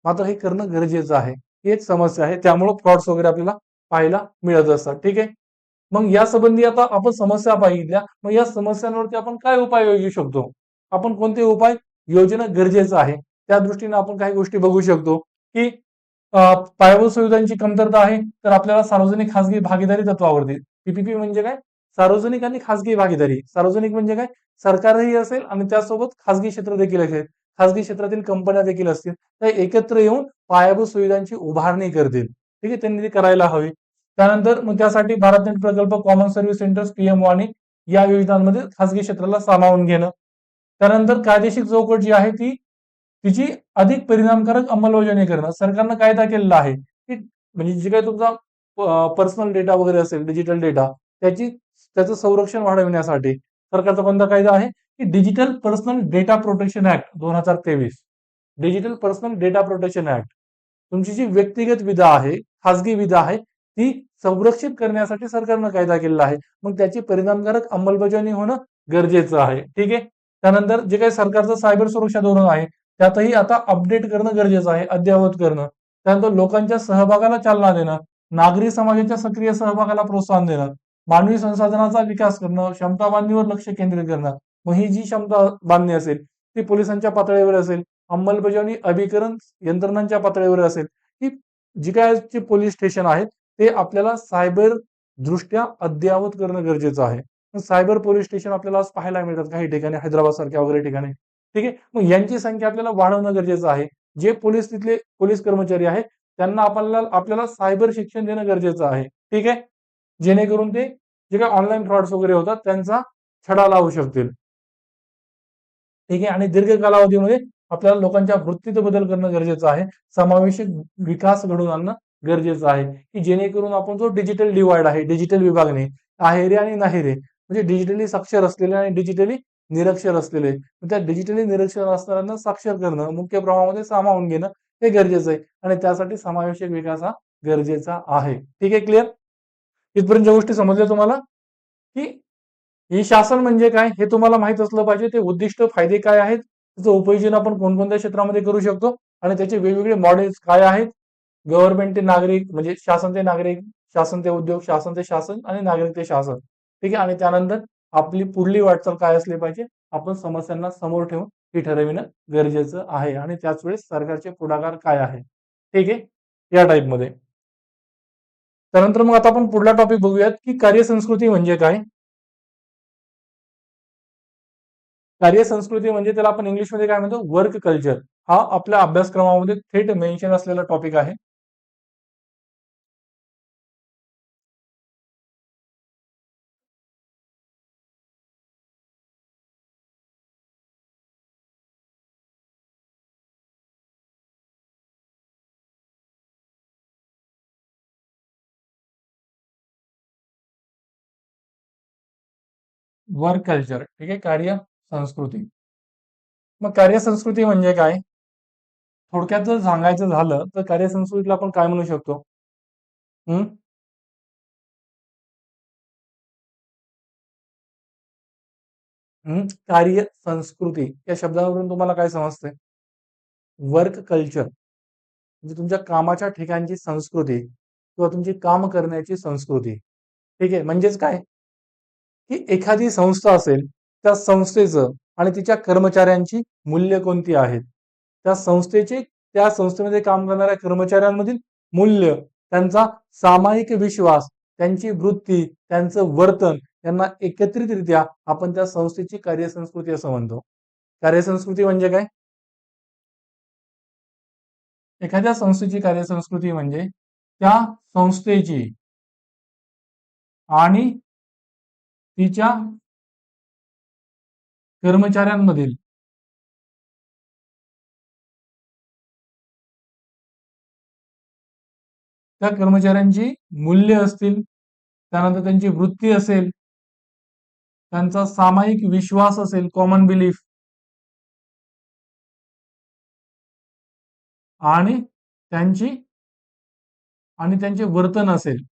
मात्र हे करणं गरजेचं आहे. ही एक समस्या आहे. त्यामुळे फ्रॉड्स वगैरे आपल्याला पाहायला मिळत असतात. ठीक आहे. मग या संबंधी आता आपण समस्या पाहिल्या. मग या समस्यांवरती आपण काय उपाय योजू शकतो? आपण कोणते उपाय योजणं गरजेचं आहे? त्या दृष्टीने आपण काही गोष्टी बघू शकतो की पायाभूत सुविधांची कमतरता आहे तर आपल्याला सार्वजनिक खासगी भागीदारी तत्वावरती PPP म्हणजे काय, सार्वजनिक आणि खासगी भागीदारी. सार्वजनिक म्हणजे काय, सरकारही असेल आणि त्यासोबत खासगी क्षेत्र देखील असेल, खासगी क्षेत्रातील कंपन्या देखील असतील, त्या एकत्र येऊन पायाभूत सुविधांची उभारणी करतील. ठीक आहे. त्यांनी ती करायला हवी. त्यानंतर मग त्यासाठी भारतनेट प्रकल्प, कॉमन सर्व्हिस सेंटर्स, PM वाणी या योजनांमध्ये खासगी क्षेत्राला सामावून घेणं. त्यानंतर कायदेशीर चौकट जी आहे ती तिची अधिक परिणामकारक अंमलबजावणी करणं. सरकारनं कायदा केलेला आहे की म्हणजे जे काही तुमचा पर्सनल डेटा वगैरे असेल, डिजिटल डेटा त्याचं संरक्षण वाढविण्यासाठी सरकारचा कोणता कायदा आहे की digital personal data protection act 2023. Digital personal data protection act तुमची जी व्यक्तिगत विधा आहे, खासगी विधा आहे, ती संरक्षित करण्यासाठी सरकारनं कायदा केलेला आहे. मग त्याची परिणामकारक अंमलबजावणी होणं गरजेचं आहे. ठीक आहे. त्यानंतर जे काही सरकारचं सायबर सुरक्षा धोरण आहे, त्यातही आता अपडेट करणं गरजेचं आहे, अद्ययावत करणं. त्यानंतर लोकांच्या सहभागाला चालना देणं, नागरी समाजाच्या सक्रिय सहभागाला प्रोत्साहन देणं, मानवी संसाधनाचा विकास करणं, क्षमता बांधणीवर लक्ष केंद्रित करणं. मग ही जी क्षमता बांधणी असेल ती पोलिसांच्या पातळीवर असेल, अंमलबजावणी अभिकरण यंत्रणांच्या पातळीवर असेल, की जी काय पोलीस स्टेशन आहेत ते आपल्याला सायबर दृष्ट्या अद्ययावत करणं गरजेचं आहे. सायबर पोलीस स्टेशन आपल्याला आज पाहायला मिळतात काही ठिकाणी, हैदराबाद सारख्या वगैरे ठिकाणी. ठीक आहे. मग यांची संख्या आपल्याला वाढवणं गरजेचं आहे. जे पोलीस तिथले पोलीस कर्मचारी आहेत त्यांना आपल्याला सायबर शिक्षण देणं गरजेचं आहे. ठीक आहे. जेणेकरून ते जे काही ऑनलाईन फ्रॉड्स वगैरे होतात त्यांचा छडा लावू शकतील. ठीक आहे. आणि दीर्घ कालावधीमध्ये आपल्याला लोकांच्या वृत्तीत बदल करणं गरजेचं आहे. समावेशक विकास घडवून आणणं गरजेचं आहे, की जेणेकरून आपण जो डिजिटल डिवाइड आहे, डिजिटल विभागणी आहे रे आणि नाही रे, म्हणजे डिजिटली साक्षर असलेले आणि डिजिटली निरक्षर असलेले, त्या डिजिटली निरक्षर असणाऱ्यांना साक्षर करणं, मुख्य प्रवाहामध्ये सामावून घेणं हे गरजेचं आहे. आणि त्यासाठी समावेशक विकास हा गरजेचा आहे. ठीक आहे. क्लिअर? इथपर्यंत ज्या गोष्टी समजल्या तुम्हाला, की ई शासन म्हणजे काय हे तुम्हाला माहित असलं पाहिजे. ते उद्दिष्ट, फायदे काय आहेत, त्याचं उपयोजन आपण कोणकोणत्या क्षेत्रामध्ये करू शकतो आणि त्याचे वेगवेगळे मॉडेल्स काय आहेत. गव्हर्नमेंट ते नागरिक, म्हणजे शासन ते नागरिक, शासन ते उद्योग, शासन ते शासन आणि नागरिक ते शासन. ठीक आहे. आणि त्यानंतर आपली पुढली वाटचाल काय असली पाहिजे, आपण समस्यांना समोर ठेवून हे ठरविणं गरजेचं आहे. आणि त्याच वेळेस सरकारचे पुढाकार काय आहे. ठीक आहे. या टाईपमध्ये. त्यानंतर मग आता आपण पुढला टॉपिक बघूयात, की कार्यसंस्कृती म्हणजे काय. कार्यसंस्कृती म्हणजे त्याला आपण इंग्लिशमध्ये काय म्हणतो, वर्क कल्चर. हा आपल्या अभ्यासक्रमामध्ये थेट मेन्शन असलेला टॉपिक आहे. Work culture. ठीक आहे. कार्य संस्कृती. मग कार्यसंस्कृती म्हणजे काय, थोडक्यात जर सांगायचं झालं तर कार्यसंस्कृतीला आपण काय म्हणू शकतो. हम्म कार्य संस्कृती या शब्दावरून तुम्हाला काय समजते. वर्क कल्चर म्हणजे तुमच्या कामाच्या ठिकाणची संस्कृती किंवा तुमची काम करण्याची संस्कृती. ठीक आहे. म्हणजेच काय, की एखादी संस्था असेल, त्या संस्थेचं आणि तिच्या कर्मचाऱ्यांची मूल्य कोणती आहेत, त्या संस्थेचे, त्या संस्थेमध्ये काम करणाऱ्या कर्मचाऱ्यांमधील मूल्य, त्यांचा सामायिक विश्वास, त्यांची वृत्ती, त्यांचं वर्तन यांना एकत्रितरित्या आपण त्या संस्थेची कार्यसंस्कृती असं म्हणतो. कार्यसंस्कृती म्हणजे काय, एखाद्या संस्थेची कार्यसंस्कृती म्हणजे त्या संस्थेची आणि तिच्या कर्मचाऱ्यांमधील त्या कर्मचाऱ्यांची मूल्य असतील, त्यानंतर त्यांची वृत्ती असेल, त्यांचा सामायिक विश्वास असेल, कॉमन बिलीफ, आणि त्यांची आणि त्यांचे वर्तन असेल,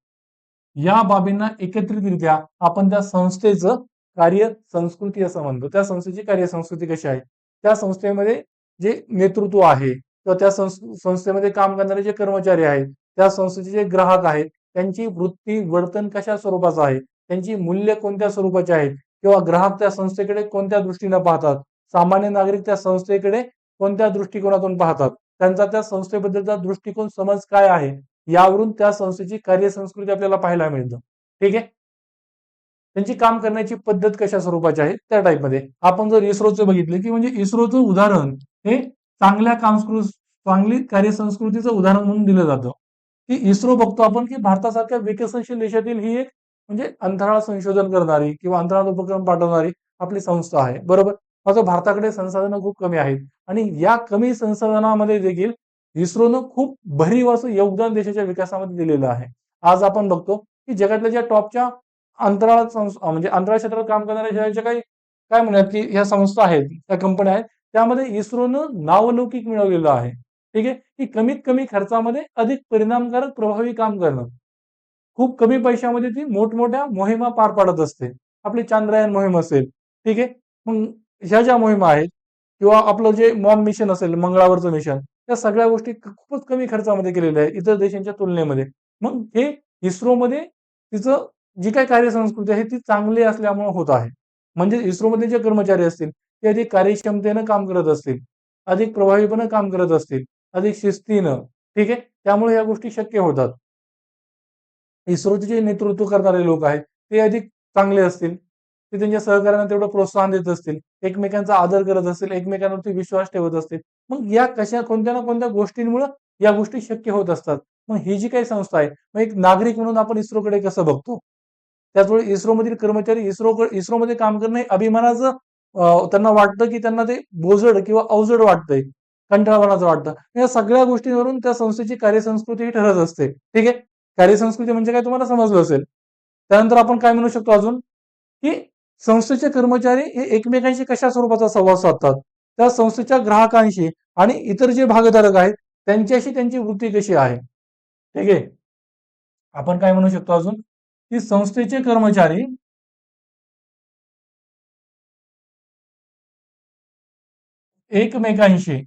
या बाबींना एकत्रितरित्या आपण त्या संस्थेचं कार्य संस्कृती असं म्हणतो. त्या संस्थेची कार्यसंस्कृती कशी आहे, त्या संस्थेमध्ये जे नेतृत्व आहे किंवा त्या संस्थेमध्ये काम करणारे जे कर्मचारी आहेत, त्या संस्थेचे जे ग्राहक आहेत, त्यांची वृत्ती, वर्तन कशा स्वरूपाचं आहे, त्यांची मूल्य कोणत्या स्वरूपाची आहेत, किंवा ग्राहक त्या संस्थेकडे कोणत्या दृष्टीने पाहतात, सामान्य नागरिक त्या संस्थेकडे कोणत्या दृष्टिकोनातून पाहतात, त्यांचा त्या संस्थेबद्दलचा दृष्टिकोन, समज काय आहे, यावरून त्या संस्थेची कार्यसंस्कृती आपल्याला पाहायला मिळतं. ठीक आहे. त्यांची काम करण्याची पद्धत कशा स्वरूपाची आहे त्या टाईपमध्ये. आपण जर इस्रोचं बघितलं, की म्हणजे इस्रोचं उदाहरण हे चांगली कार्यसंस्कृतीचं उदाहरण म्हणून दिलं जातं. की इस्रो बघतो आपण, की भारतासारख्या विकसनशील देशातील ही एक म्हणजे अंतराळ संशोधन करणारी किंवा अंतराळ उपक्रम पाठवणारी आपली संस्था आहे. बरोबर. मात्र भारताकडे संसाधनं खूप कमी आहेत आणि या कमी संसाधनामध्ये देखील इस्रोनं खूप भरीव असं योगदान देशाच्या विकासामध्ये दिलेलं आहे. आज आपण बघतो, की जगातल्या ज्या टॉपच्या अंतराळ म्हणजे अंतराळ क्षेत्रात काम करणाऱ्या ज्या काही काय म्हणूयात की ह्या संस्था आहेत, त्या कंपन्या आहेत, त्यामध्ये इस्रोनं नावलौकिक मिळवलेलं आहे. ठीक आहे, की कमीत कमी खर्चामध्ये अधिक परिणामकारक प्रभावी काम करणं. खूप कमी पैशामध्ये ती मोठमोठ्या मोहिमा पार पाडत असते. आपली चांद्रयान मोहीम असेल, ठीक आहे. मग ह्या ज्या मोहिमा आहेत किंवा आपलं जे मॉम मिशन असेल, मंगळावरचं मिशन, त्या सगळ्या गोष्टी खूपच कमी खर्चामध्ये केलेल्या आहेत इतर देशांच्या तुलनेमध्ये. मग हे इस्रोमध्ये तिचं जी काही कार्यसंस्कृती आहे ती चांगली असल्यामुळे होत आहे. म्हणजे इस्रोमध्ये जे कर्मचारी असतील ते अधिक कार्यक्षमतेनं काम करत असतील, अधिक प्रभावीपणे काम करत असतील, अधिक शिस्तीनं, ठीक आहे. त्यामुळे या गोष्टी शक्य होतात. इस्रोचे जे नेतृत्व करणारे लोक आहेत ते अधिक चांगले असतील. ते त्यांच्या सहकार्यांना तेवढं प्रोत्साहन देत असतील, एकमेकांचा आदर करत असतील, एकमेकांवरती विश्वास ठेवत असतील. मग या कशा कोणत्या ना कोणत्या गोष्टींमुळे या गोष्टी शक्य होत असतात. मग ही जी काही संस्था आहे, मग एक नागरिक म्हणून आपण इस्रोकडे कसं बघतो? त्याचवेळी इस्रोमधील कर्मचारी इस्रोमध्ये काम करणं हे अभिमानाचं त्यांना वाटतं, की त्यांना ते बोजड किंवा अवजड वाटतंय, कंटाळवाणाचं वाटतं. या सगळ्या गोष्टींवरून त्या संस्थेची कार्यसंस्कृती ही ठरत असते. ठीक आहे. कार्यसंस्कृती म्हणजे काय तुम्हाला समजलं असेल. त्यानंतर आपण काय म्हणू शकतो अजून, की संस्थेचे कर्मचारी हे एकमेकांशी कशा स्वरूपाचा संवाद साधतात, त्या संस्थेच्या ग्राहकांशी आणि इतर जे भागधारक आहेत त्यांच्याशी त्यांची वृत्ती कशी आहे. ठीक आहे. आपण काय म्हणू शकतो अजून, की संस्थेचे कर्मचारी एकमेकांशी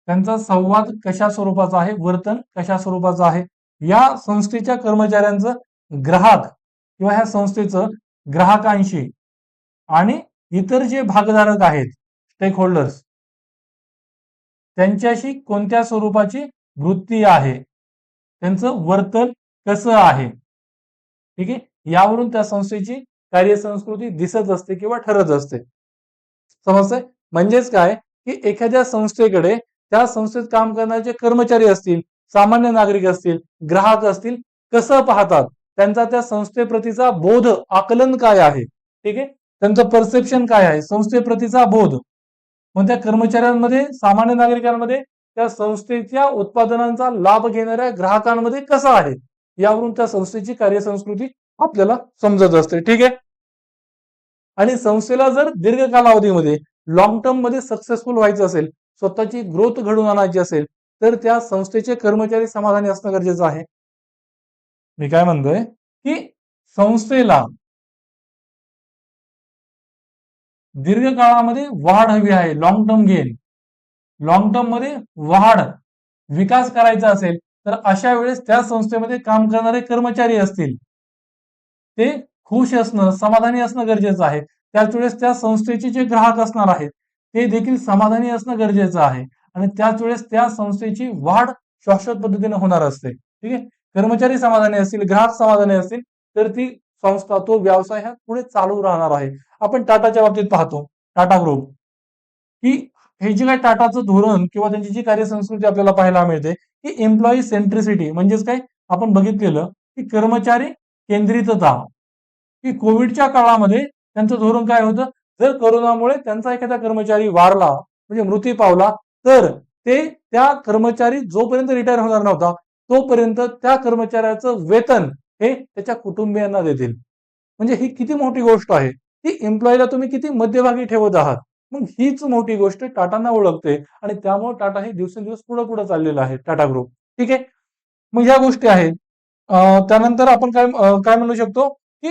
त्यांचा संवाद कशा स्वरूपाचा आहे, वर्तन कशा स्वरूपाचं आहे, या संस्थेच्या कर्मचाऱ्यांचं ग्राहक किंवा ह्या संस्थेचं ग्राहकांशी आणि इतर जे भागधारक आहेत, स्टेक होल्डर्स, त्यांच्याशी कोणत्या स्वरूपाची वृत्ती आहे, त्यांचं वर्तन कसं आहे. ठीक आहे. यावरून त्या संस्थेची कार्यसंस्कृती दिसत असते किंवा ठरत असते. समजतंय? म्हणजेच काय, की एखाद्या संस्थेकडे त्या संस्थेत काम करणारे जे कर्मचारी असतील, सामान्य नागरिक असतील, ग्राहक असतील, कसं पाहतात, त्यांचा त्या संस्थेप्रतीचा बोध, आकलन काय आहे. ठीक आहे. त्यांचं परसेप्शन काय आहे, संस्थेप्रतीचा बोध. मग त्या कर्मचाऱ्यांमध्ये, सामान्य नागरिकांमध्ये, त्या संस्थेच्या उत्पादनांचा लाभ घेणाऱ्या ग्राहकांमध्ये कसा आहे, यावरून त्या संस्थेची कार्यसंस्कृती आपल्याला समजत असते. ठीक आहे. आणि संस्थेला जर दीर्घ कालावधीमध्ये, लॉंग टर्म मध्ये सक्सेसफुल व्हायचं असेल, स्वतःची ग्रोथ घडवून आणायची असेल, तर त्या संस्थेचे कर्मचारी समाधानी असणं गरजेचं आहे. मी काय म्हणतोय, की संस्थेला दीर्घ काळामध्ये वाढ हवी आहे, long term gain, long term मध्ये वाढ, विकास करायचा असेल, तर अशा वेळेस त्या संस्थेमध्ये काम करणारे कर्मचारी असतील, ते खुश असणं, समाधानी असणं गरजेचं आहे. त्याच वेळेस त्या संस्थेचे जे ग्राहक असणार आहेत ते देखील समाधानी असणं गरजेचं आहे. आणि त्याच वेळेस त्या संस्थेची वाढ शाश्वत पद्धतीने होणार असते. ठीक आहे. कर्मचारी समाधानी असतील, ग्राहक समाधानी असतील, तर ती संस्था, तो व्यवसाय हा पुढे चालू राहणार आहे. आपण टाटाच्या बाबतीत पाहतो, टाटा ग्रुप, की हे जे काही टाटाचं धोरण किंवा त्यांची जी कार्यसंस्कृती आपल्याला पाहायला मिळते, की एम्प्लॉई सेंट्रिसिटी म्हणजेच काय, आपण बघितलेलं की कर्मचारी केंद्रितता, की कोविडच्या काळामध्ये त्यांचं धोरण काय होतं, जर कोरोनामुळे त्यांचा एखादा कर्मचारी वारला म्हणजे मृत्यू पावला, तर ते त्या कर्मचारी जोपर्यंत रिटायर होणार नव्हता तोपर्यंत त्या कर्मचाऱ्याचं वेतन हे त्याच्या कुटुंबियांना देतील. म्हणजे ही किती मोठी गोष्ट आहे, की एम्प्लॉईला तुम्ही किती मध्यभागी ठेवत आहात. मग हीच मोठी गोष्ट टाटांना ओळखते आणि त्यामुळे टाटा हे दिवसेंदिवस पुढे पुढे चाललेलं आहे, टाटा ग्रुप. ठीक आहे. मग ह्या गोष्टी आहेत. त्यानंतर आपण काय म्हणू शकतो, की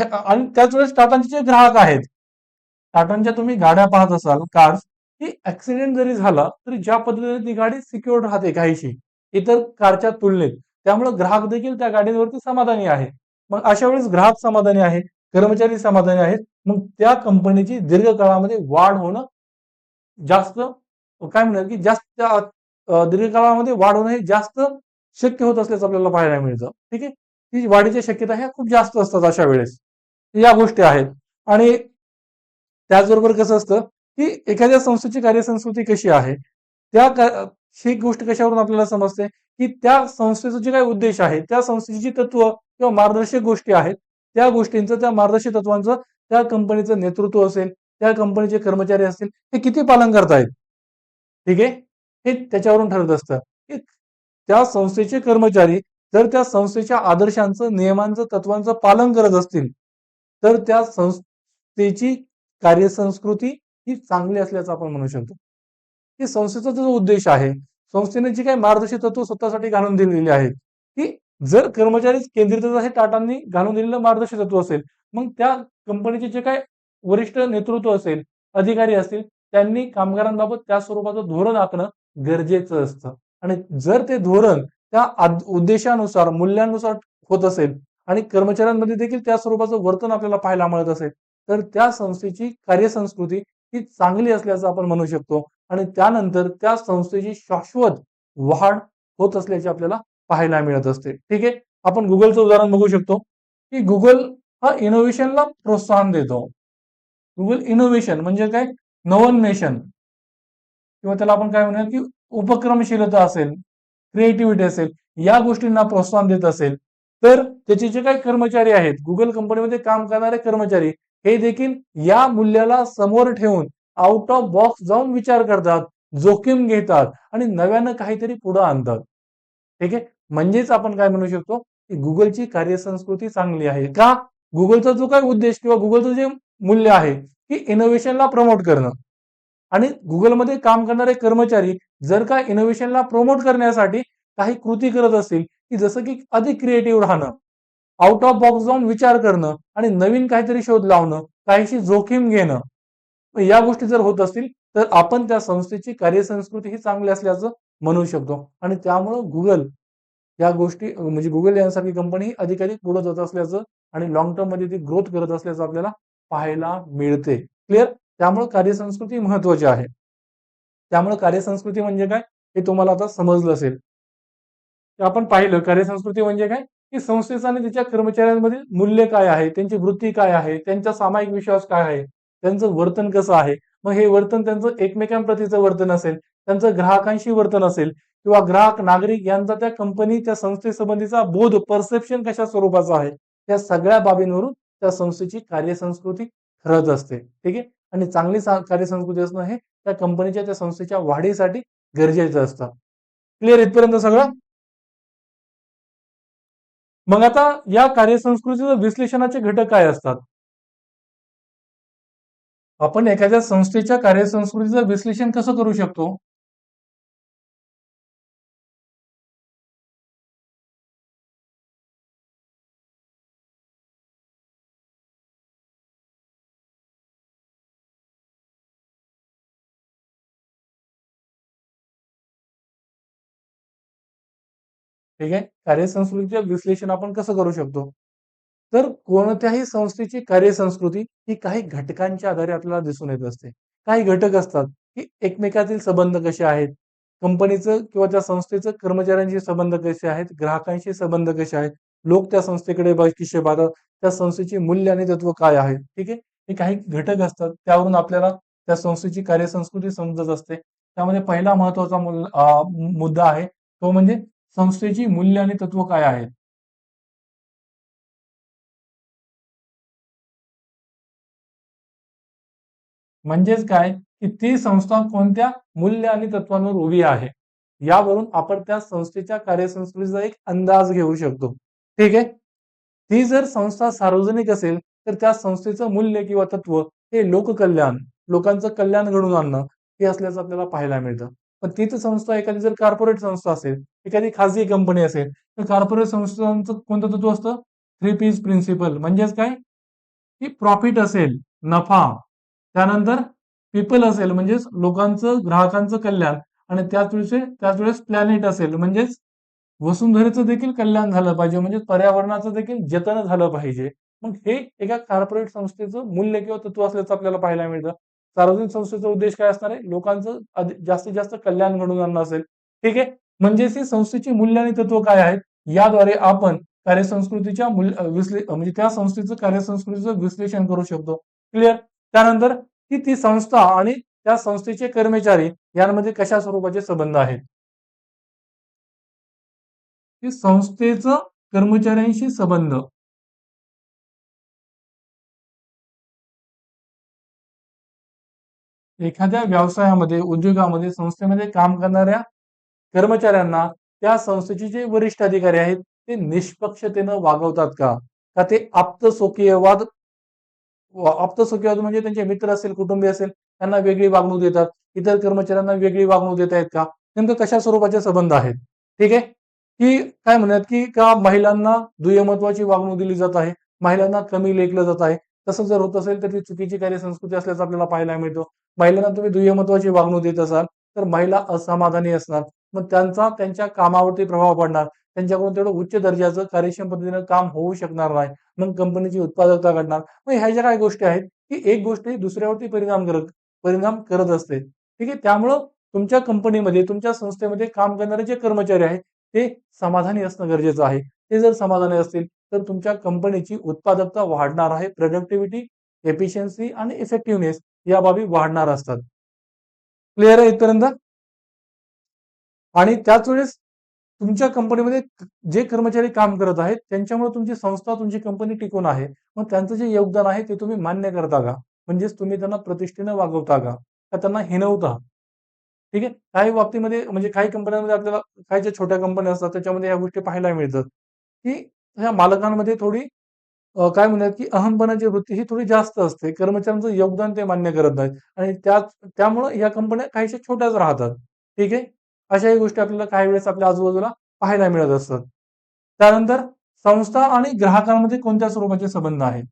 आणि त्याच वेळेस टाटांचे जे ग्राहक आहेत, टाटांच्या तुम्ही गाड्या पाहत असाल, कार्स, की ऍक्सिडेंट जरी झाला तरी ज्या पद्धतीने ती गाडी सिक्युअर राहते काहीशी इतर कारच्या तुलनेत, त्यामुळे ग्राहक देखील त्या गाडीवरती समाधानी आहे. मग अशा वेळेस ग्राहक समाधानी आहे, कर्मचारी समाधानी आहेत, मग त्या कंपनीची दीर्घकाळामध्ये वाढ होणं जास्त, काय म्हणूयात, की जास्त दीर्घकाळामध्ये वाढ होणं हे जास्त शक्य होत असल्याचं आपल्याला पाहायला मिळतं. ठीक आहे. ही वाढीच्या शक्यता ह्या खूप जास्त असतात अशा वेळेस. या गोष्टी आहेत. आणि त्याचबरोबर कसं असतं, की एखाद्या संस्थेची कार्यसंस्कृती कशी आहे, ही गोष्ट कशावरून आपल्याला समजते, की त्या संस्थेचा जे काही उद्देश आहे, त्या संस्थेची जी तत्व किंवा मार्गदर्शक गोष्टी आहेत, त्या गोष्टींचं, त्या मार्गदर्शक तत्वांचं त्या कंपनीचं नेतृत्व असेल, त्या कंपनीचे कर्मचारी असतील, हे किती पालन करतायत. ठीक आहे. हे त्याच्यावरून ठरत असतं, की त्या संस्थेचे कर्मचारी जर त्या संस्थेच्या आदर्शांचं, नियमांचं, तत्वांचं पालन करत असतील, तर त्या संस्थेची कार्यसंस्कृती ही चांगली असल्याचं आपण म्हणू शकतो. की संस्थेचा जो उद्देश आहे, संस्थेने जी काही मार्गदर्शक तत्व स्वतःसाठी घालून दिलेली आहेत, की जर कर्मचारी केंद्रित हे टाटांनी घालून दिलेलं मार्गदर्शक तत्व असेल, मग त्या कंपनीचे जे काही वरिष्ठ नेतृत्व असेल, अधिकारी असतील, त्यांनी कामगारांबाबत त्या स्वरूपाचं धोरण आखणं गरजेचं असतं. आणि जर ते धोरण त्या उद्देशानुसार, मूल्यांनुसार होत असेल आणि कर्मचाऱ्यांमध्ये देखील त्या स्वरूपाचं वर्तन आपल्याला पाहायला मिळत असेल, तर त्या संस्थेची कार्यसंस्कृती ही चांगली असल्याचं आपण म्हणू शकतो आणि त्यानंतर त्या संस्थेची शाश्वत वाढ होत असल्याचे आपल्याला पाहायला मिळत असते. ठीक आहे. आपण गुगलचं उदाहरण बघू शकतो की गुगल हा इनोव्हेशनला प्रोत्साहन देतो. गुगल इनोव्हेशन म्हणजे काय? नवोन्मेषण किंवा त्याला आपण काय म्हणूया की उपक्रमशीलता असेल, क्रिएटिव्हिटी असेल, या गोष्टींना प्रोत्साहन देत असेल, तर त्याचे जे काही कर्मचारी आहेत, गुगल कंपनीमध्ये काम करणारे कर्मचारी हे देखील या मूल्याला समोर ठेवून आउट ऑफ बॉक्स जाऊन विचार करतात, जोखीम घेतात आणि नव्यानं काहीतरी पुढे आणतात. ठीक आहे. म्हणजेच आपण काय म्हणू शकतो की गुगलची कार्यसंस्कृती चांगली आहे. का? गुगलचा जो काही उद्देश किंवा गुगलचं जे मूल्य आहे की इनोव्हेशनला प्रमोट करणं आणि गुगलमध्ये काम करणारे कर्मचारी जर का इनोव्हेशनला प्रमोट करण्यासाठी काही कृती करत असतील की जसं की अधिक क्रिएटिव्ह राहणं, आउट ऑफ बॉक्स जाऊन विचार करणं आणि नवीन काहीतरी शोध लावणं, काहीशी जोखीम घेणं, या गोष्टी जर होत असतील तर आपण त्या संस्थेची कार्यसंस्कृती ही चांगली असल्याचं म्हणू शकतो आणि त्यामुळं गुगल या गोष्टी म्हणजे गुगल यांसारखी कंपनी अधिकाधिक पुढे जात असल्याचं आणि लॉंग टर्म मध्ये ती ग्रोथ करत असल्याचं आपल्याला पाहायला मिळते. क्लिअर? त्यामुळे कार्यसंस्कृती महत्वाची आहे. त्यामुळे कार्यसंस्कृती म्हणजे काय हे तुम्हाला आता समजलं असेल. आपण पाहिलं कार्यसंस्कृती म्हणजे काय की संस्थेचा आणि तिच्या कर्मचाऱ्यांमधील मूल्य काय आहे, त्यांची वृत्ती काय आहे, त्यांचा सामायिक विश्वास काय आहे, त्यांचं वर्तन कसं आहे. मग हे वर्तन त्यांचं एकमेकांप्रतीचं वर्तन असेल, त्यांचं ग्राहकांशी वर्तन असेल किंवा ग्राहक नागरिक यांचा त्या कंपनी त्या संस्थेसंबंधीचा बोध परसेप्शन कशा स्वरूपाचा आहे, त्या सगळ्या बाबींवरून त्या संस्थेची कार्यसंस्कृती ठरत असते. ठीक आहे. आणि चांगली कार्यसंस्कृती असणं हे त्या कंपनीच्या त्या संस्थेच्या वाढीसाठी गरजेचं असतं. क्लिअर इथपर्यंत सगळं? मग आता या कार्यसंस्कृतीचं विश्लेषणाचे घटक काय असतात? आपण एखाद्या संस्थेच्या कार्यसंस्कृतीचं विश्लेषण कसं करू शकतो? ठीक आहे. कार्यसंस्कृतीचे विश्लेषण आपण कसं करू शकतो? तर कोणत्याही संस्थेची कार्यसंस्कृती ही काही घटकांच्या आधारे आपल्याला दिसून येत असते. काही घटक असतात की एकमेकातील संबंध कसे आहेत, कंपनीचं किंवा त्या संस्थेचं कर्मचाऱ्यांशी संबंध कसे आहेत, ग्राहकांशी संबंध कसे आहेत, लोक त्या संस्थेकडे कसे पाहतात, त्या संस्थेची मूल्य आणि तत्व काय आहेत. ठीक आहे. हे काही घटक असतात त्यावरून आपल्याला त्या संस्थेची कार्यसंस्कृती समजत असते. त्यामध्ये पहिला महत्वाचा मुद्दा आहे तो म्हणजे संस्थेची मूल्य आणि तत्व काय आहेत. म्हणजेच काय की ती संस्था कोणत्या मूल्य आणि तत्वांवर उभी आहे यावरून आपण त्या संस्थेच्या कार्यसंस्कृतीचा एक अंदाज घेऊ शकतो. ठीक आहे. ती जर संस्था सार्वजनिक असेल तर त्या संस्थेचं मूल्य किंवा तत्व हे लोककल्याण, लोकांचं कल्याण घडवून आणणं हे असल्याचं आपल्याला पाहायला मिळतं. पण तीच संस्था एखादी जर कॉर्पोरेट संस्था असेल, एखादी खाजगी कंपनी असेल, तर कॉर्पोरेट संस्थांचं कोणतं तत्व असतं? Three piece principle. म्हणजेच काय की प्रॉफिट असेल, नफा, त्यानंतर पीपल असेल म्हणजेच लोकांचं, ग्राहकांचं कल्याण आणि त्याच वेळेस प्लॅनेट असेल म्हणजेच वसुंधरेचं देखील कल्याण झालं पाहिजे म्हणजे पर्यावरणाचं देखील जतन झालं पाहिजे. मग हे एका कॉर्पोरेट संस्थेचं मूल्य किंवा तत्व असल्याचं आपल्याला पाहायला मिळतं. सार्वजनिक संस्थेचा उद्देश काय असणार आहे? लोकांचं जास्तीत जास्त कल्याण घडवून आणणं असेल. ठीक आहे. म्हणजेच ही संस्थेची मूल्य आणि तत्व काय आहेत याद्वारे आपण कार्यसंस्कृतीच्या म्हणजे त्या संस्थेचं कार्यसंस्कृतीचं विश्लेषण करू शकतो. क्लिअर? त्यानंतर की ती संस्था आणि त्या संस्थेचे कर्मचारी यांमध्ये कशा स्वरूपाचे संबंध आहेत. की संस्थेचं कर्मचाऱ्यांशी संबंध. एखाद्या व्यवसायामध्ये, उद्योगामध्ये, संस्थेमध्ये काम करणाऱ्या कर्मचाऱ्यांना त्या संस्थेचे जे वरिष्ठ अधिकारी आहेत ते निष्पक्षतेनं वागवतात का? का ते आप्तस्वकीयवाद आप्तसखी म्हणजे त्यांचे मित्र असेल, कुटुंबीय असेल, त्यांना वेगळी वागणूक देतात, इतर कर्मचाऱ्यांना वेगळी वागणूक देत आहेत का? नेमकं कशा स्वरूपाचे संबंध आहेत? ठीक आहे, की काय म्हणतात की का महिलांना दुय्यमत्वाची वागणूक दिली जात आहे, महिलांना कमी लेखलं जात आहे. तसं जर होत असेल तर ती चुकीची कार्यसंस्कृती असल्याचं आपल्याला पाहायला मिळतं. महिलांना तुम्ही दुय्यमत्वाची वागणूक देत असाल तर महिला असमाधानी असणार, मग त्यांचा त्यांच्या कामावरती प्रभाव पडणार, त्यांच्याकडून तेवढं उच्च दर्जाचं कार्यक्षम पद्धतीनं काम होऊ शकणार नाही, मग कंपनीची उत्पादकता घटणार. मग ह्या ज्या काही गोष्टी आहेत की एक गोष्ट ही दुसऱ्यावरती परिणाम करत असते. ठीक आहे, त्यामुळं तुमच्या कंपनीमध्ये, तुमच्या संस्थेमध्ये काम करणारे जे कर्मचारी आहेत ते समाधानी असणं गरजेचं आहे. ते जर समाधानी असतील तर तुमच्या कंपनीची उत्पादकता वाढणार आहे, प्रोडक्टिव्हिटी, एफिशियन्सी आणि इफेक्टिव्हनेस या बाबी वाढणार असतात. क्लिअर आहे इथपर्यंत? आणि त्याच वेळेस तुमच्या कंपनीमध्ये जे कर्मचारी काम करत आहेत त्यांच्यामुळे तुमची संस्था, तुमची कंपनी टिकून आहे. मग त्यांचं जे योगदान आहे ते तुम्ही मान्य करता का? म्हणजेच तुम्ही त्यांना प्रतिष्ठेनं वागवता का? का त्यांना हिणवता? ठीक आहे. काही बाबतीमध्ये म्हणजे काही कंपन्यांमध्ये आपल्याला काही ज्या छोट्या कंपन्या असतात त्याच्यामध्ये या गोष्टी पाहायला मिळतात, की ह्या मालकांमध्ये थोडी काय म्हणूयात की अहमपणाची वृत्ती ही थोडी जास्त असते. कर्मचाऱ्यांचं योगदान ते मान्य करत नाहीत आणि त्यामुळं या कंपन्या काहीशा छोट्याच राहतात. ठीक आहे. अशाही गोष्टी आपल्याला काही वेळेस आपल्या आजूबाजूला पाहायला मिळत असतात. त्यानंतर संस्था आणि ग्राहकांमध्ये कोणत्या स्वरूपाचे संबंध आहेत?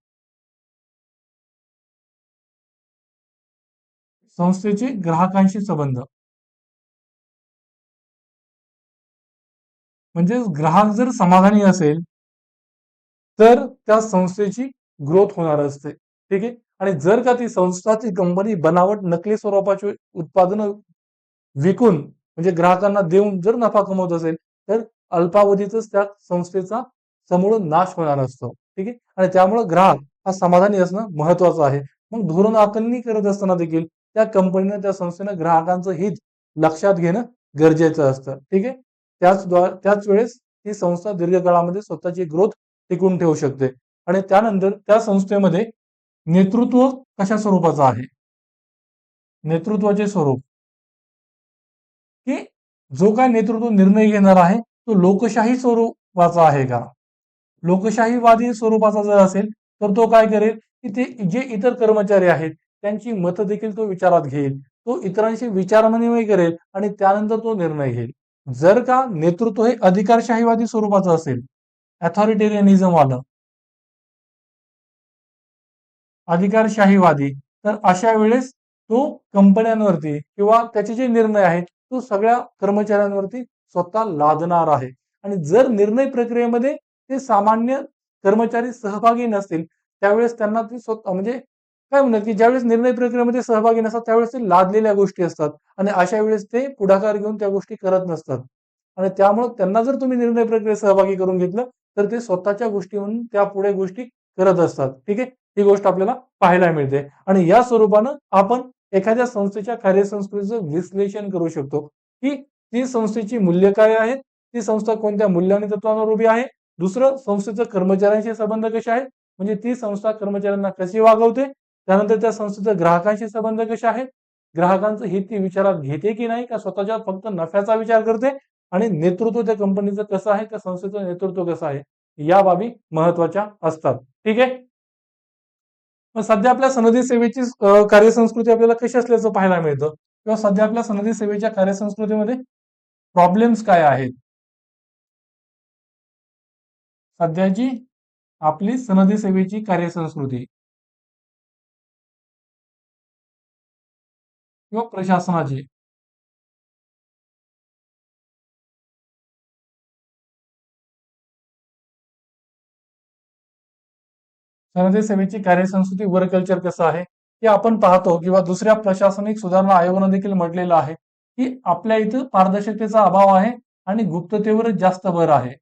संस्थेचे ग्राहकांशी संबंध म्हणजे ग्राहक जर समाधानी असेल तर त्या संस्थेची ग्रोथ होणार असते. ठीक आहे. आणि जर का ती संस्था, ती कंपनी बनावट नकली स्वरूपाची उत्पादनं विकून म्हणजे ग्राहकांना देऊन जर नफा कमवत असेल तर अल्पावधीतच त्या संस्थेचा समूळ नाश होणार असतो. ठीक आहे. आणि त्यामुळे ग्राहक हा समाधानी असणं महत्वाचं आहे. मग धोरण आखणी करत असताना देखील त्या कंपनीनं, त्या संस्थेनं ग्राहकांचं हित लक्षात घेणं गरजेचं असतं. ठीक आहे. त्याच वेळेस ती संस्था दीर्घकाळामध्ये स्वतःची ग्रोथ टिकून ठेवू शकते. आणि त्यानंतर त्या संस्थेमध्ये नेतृत्व कशा स्वरूपाचं आहे? नेतृत्वाचे स्वरूप, की जो काय नेतृत्व निर्णय घेणार आहे तो लोकशाही स्वरूपाचा आहे का? लोकशाहीवादी स्वरूपाचा जर असेल तर तो काय करेल की ते जे इतर कर्मचारी आहेत त्यांची मतं देखील तो विचारात घेईल, तो इतरांशी विचारविनिमय करेल आणि त्यानंतर तो निर्णय घेईल. जर का नेतृत्व हे अधिकारशाहीवादी स्वरूपाचं असेल, अथॉरिटेरियनिझम वालं, अधिकारशाहीवादी, तर अशा वेळेस तो कंपन्यांवरती किंवा त्याचे जे निर्णय आहेत तो सगळ्या कर्मचाऱ्यांवरती स्वतः लादणार आहे. आणि जर निर्णय प्रक्रियेमध्ये ते सामान्य कर्मचारी सहभागी नसतील त्यावेळेस त्यांना ती स्वतः म्हणजे काय म्हणतात की ज्यावेळेस निर्णय प्रक्रियेमध्ये सहभागी नसतात त्यावेळेस ते लादलेल्या गोष्टी असतात आणि अशा वेळेस ते पुढाकार घेऊन त्या गोष्टी करत नसतात. आणि त्यामुळे त्यांना जर तुम्ही निर्णय प्रक्रियेत सहभागी करून घेतलं तर ते स्वतःच्या गोष्टी म्हणून त्या पुढे गोष्टी करत असतात. ठीक आहे. ही गोष्ट आपल्याला पाहायला मिळते आणि या स्वरूपानं आपण एखाद्या संस्थेच्या कार्यसंस्कृतीचं विश्लेषण करू शकतो, की ती संस्थेची मूल्य काय आहेत, ती संस्था कोणत्या मूल्य आणि तत्वांवर उभी आहे. दुसरं, संस्थेचं कर्मचाऱ्यांशी संबंध कसे आहेत, म्हणजे ती संस्था कर्मचाऱ्यांना कशी वागवते. त्यानंतर त्या संस्थेचं ग्राहकांशी संबंध कसे आहेत, ग्राहकांचं हित ती विचारात घेते की नाही, का स्वतःच्या फक्त नफ्याचा विचार करते. आणि नेतृत्व त्या कंपनीचं कसं आहे, त्या संस्थेचं नेतृत्व कसं आहे, या बाबी महत्वाच्या असतात. ठीक आहे. मग सध्या आपल्या सनदी सेवेची कार्यसंस्कृती आपल्याला कशी असल्याचं पाहायला मिळतं किंवा सध्या आपल्या सनदी सेवेच्या कार्यसंस्कृतीमध्ये प्रॉब्लेम्स काय आहेत? सध्याची आपली सनदी सेवेची कार्यसंस्कृती किंवा प्रशासनाची सनदी सेवेची कार्यसंस्कृती वर्क कल्चर कसं आहे हे आपण पाहतो किंवा दुसऱ्या प्रशासनिक सुधारणा आयोगानं देखील म्हटलेलं आहे की आपल्या इथं पारदर्शकतेचा अभाव आहे आणि गुप्ततेवर जास्त भर आहे.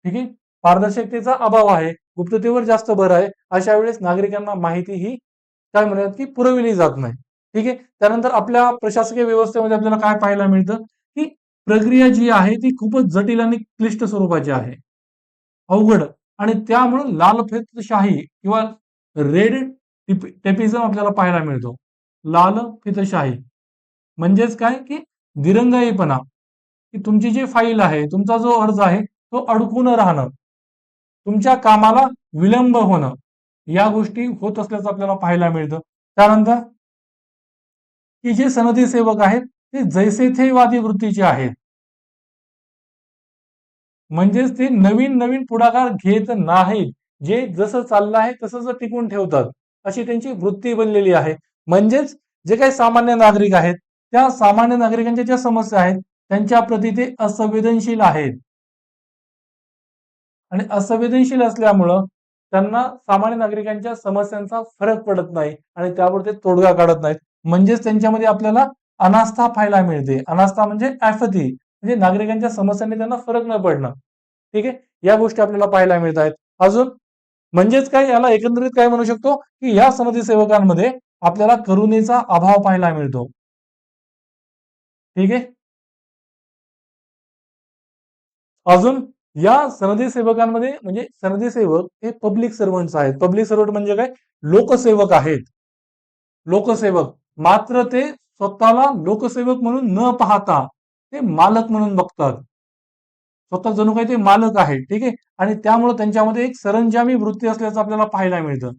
ठीक आहे. पारदर्शकतेचा अभाव आहे, गुप्ततेवर जास्त भर आहे. अशा वेळेस नागरिकांना माहिती ही काय म्हणूयात की पुरविली जात नाही. ठीक आहे. त्यानंतर आपल्या प्रशासकीय व्यवस्थेमध्ये आपल्याला काय पाहायला मिळतं की प्रक्रिया जी आहे ती खूपच जटिल आणि क्लिष्ट स्वरूपाची आहे, अवघड. आणि त्यामुळे लालफितशाही किंवा रेड टेपिझम आपल्याला पाहायला मिळतो. लाल फितशाही म्हणजेच काय की दिरंगाईपणा, की तुमची जी फाईल आहे, तुमचा जो अर्ज आहे तो अडकून राहणं, तुमच्या कामाला विलंब होणं. या गोष्टी होत असल्याचं आपल्याला पाहायला मिळतं. त्यानंतर की जे सनदी सेवक आहेत ते जैसे थे वादी वृत्तीचे आहेत. म्हणजेच ते नवीन नवीन पुढाकार घेत नाहीत. जे जसं चाललं आहे तसंच टिकून ठेवतात. अशी त्यांची वृत्ती बनलेली आहे. म्हणजेच जे काही सामान्य नागरिक आहेत, त्या सामान्य नागरिकांच्या ज्या समस्या आहेत, त्यांच्या प्रती ते असंवेदनशील आहेत. आणि असंवेदनशील असल्यामुळं त्यांना सामान्य नागरिकांच्या समस्यांचा फरक पडत नाही आणि त्यावर ते तोडगा काढत नाहीत. म्हणजेच त्यांच्यामध्ये आपल्याला अनास्था पाहायला मिळते. अनास्था म्हणजे ऍपथी, म्हणजे नागरिकांच्या समस्यांनी त्यांना फरक न पडणं. ठीक आहे, या गोष्टी आपल्याला पाहायला मिळत आहेत. अजून म्हणजेच काय, याला एकंदरीत काय म्हणू शकतो की या सनदी सेवकांमध्ये आपल्याला करुणेचा अभाव पाहायला मिळतो. ठीक आहे. अजून या सनदी सेवकांमध्ये म्हणजे सनदी सेवक हे पब्लिक सर्वंट्स आहेत. पब्लिक सर्वंट म्हणजे काय, लोकसेवक आहेत. लोकसेवक, मात्र ते स्वतःला लोकसेवक म्हणून न पाहता ते मालक म्हणून बघतात. स्वतः जणू काही ते मालक आहे. ठीक आहे. आणि त्यामुळे त्यांच्यामध्ये एक सरंजामी वृत्ती असल्याचं आपल्याला पाहायला मिळतं.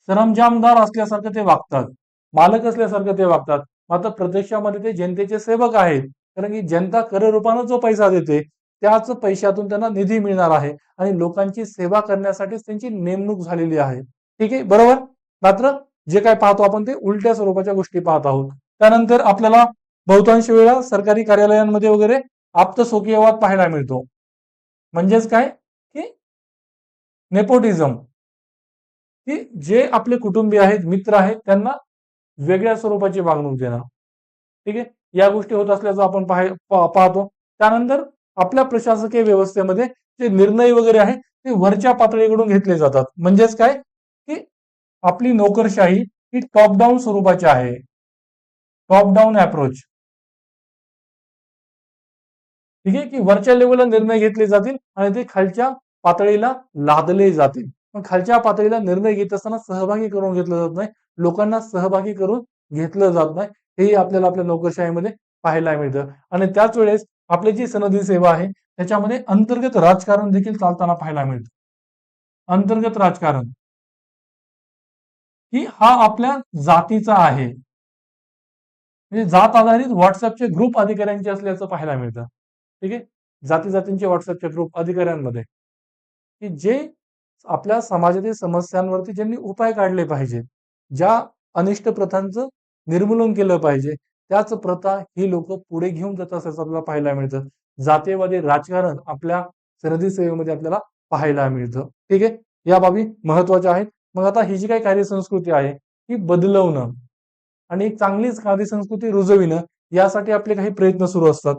सरंजामदार असल्यासारखं ते वागतात, मालक असल्यासारखं ते वागतात. मात्र प्रत्यक्षामध्ये ते जनतेचे सेवक आहेत. कारण की जनता कर रूपानं जो पैसा देते त्याच पैशातून त्यांना निधी मिळणार आहे आणि लोकांची सेवा करण्यासाठीच त्यांची नेमणूक झालेली आहे. ठीक आहे, बरोबर. मात्र जे काय पाहतो आपण ते उलट्या स्वरूपाच्या गोष्टी पाहत आहोत. त्यानंतर आपल्याला बहुतांश वेळा सरकारी कार्यालयांमध्ये वगैरे आप्तस्वकीयवाद पाहायला मिळतो. म्हणजेच काय की नेपोटिझम, की जे आपले कुटुंबीय आहेत, मित्र आहेत, त्यांना वेगळ्या स्वरूपाची वागणूक देणं. ठीक आहे, या गोष्टी होत असल्याचं आपण पाहतो. त्यानंतर आपल्या प्रशासकीय व्यवस्थेमध्ये जे निर्णय वगैरे आहे ते वरच्या पातळीकडून घेतले जातात. म्हणजेच काय की आपली नोकरशाही ही टॉप डाऊन स्वरूपाची आहे. Top down approach. ठीक आहे, की वरच्या लेवलला निर्णय घेतले जातील आणि ते खालच्या पातळीला लादले जातील. पण खालच्या पातळीला निर्णय घेत असताना सहभागी करून घेतलं जात नाही, लोकांना सहभागी करून घेतलं जात नाही. हेही आपल्याला आपल्या नोकरशाहीमध्ये पाहायला मिळतं. आणि त्याच वेळेस आपली जी सनदी सेवा आहे त्याच्यामध्ये अंतर्गत राजकारण देखील चालताना पाहायला मिळतं. अंतर्गत राजकारण, की हा आपल्या जातीचा आहे. म्हणजे जात आधारित व्हॉट्सअपचे ग्रुप अधिकाऱ्यांचे असल्याचं पाहायला मिळतं. ठीक आहे, जाती जातींचे व्हॉट्सअपचे ग्रुप अधिकाऱ्यांमध्ये, की जे आपल्या समाजातील समस्यांवरती ज्यांनी उपाय काढले पाहिजे, ज्या अनिष्ट प्रथांचं निर्मूलन केलं पाहिजे, त्याच प्रथा ही लोक पुढे घेऊन जात असल्याचं आपल्याला पाहायला मिळतं. जातीयवादी राजकारण आपल्या सनदी सेवेमध्ये आपल्याला पाहायला मिळतं. ठीक आहे, या बाबी महत्वाच्या आहेत. मग आता ही जी काही कार्यसंस्कृती आहे ही बदलवणं आणि एक चांगलीच कार्यसंस्कृती रुजविणं यासाठी आपले काही प्रयत्न सुरू असतात.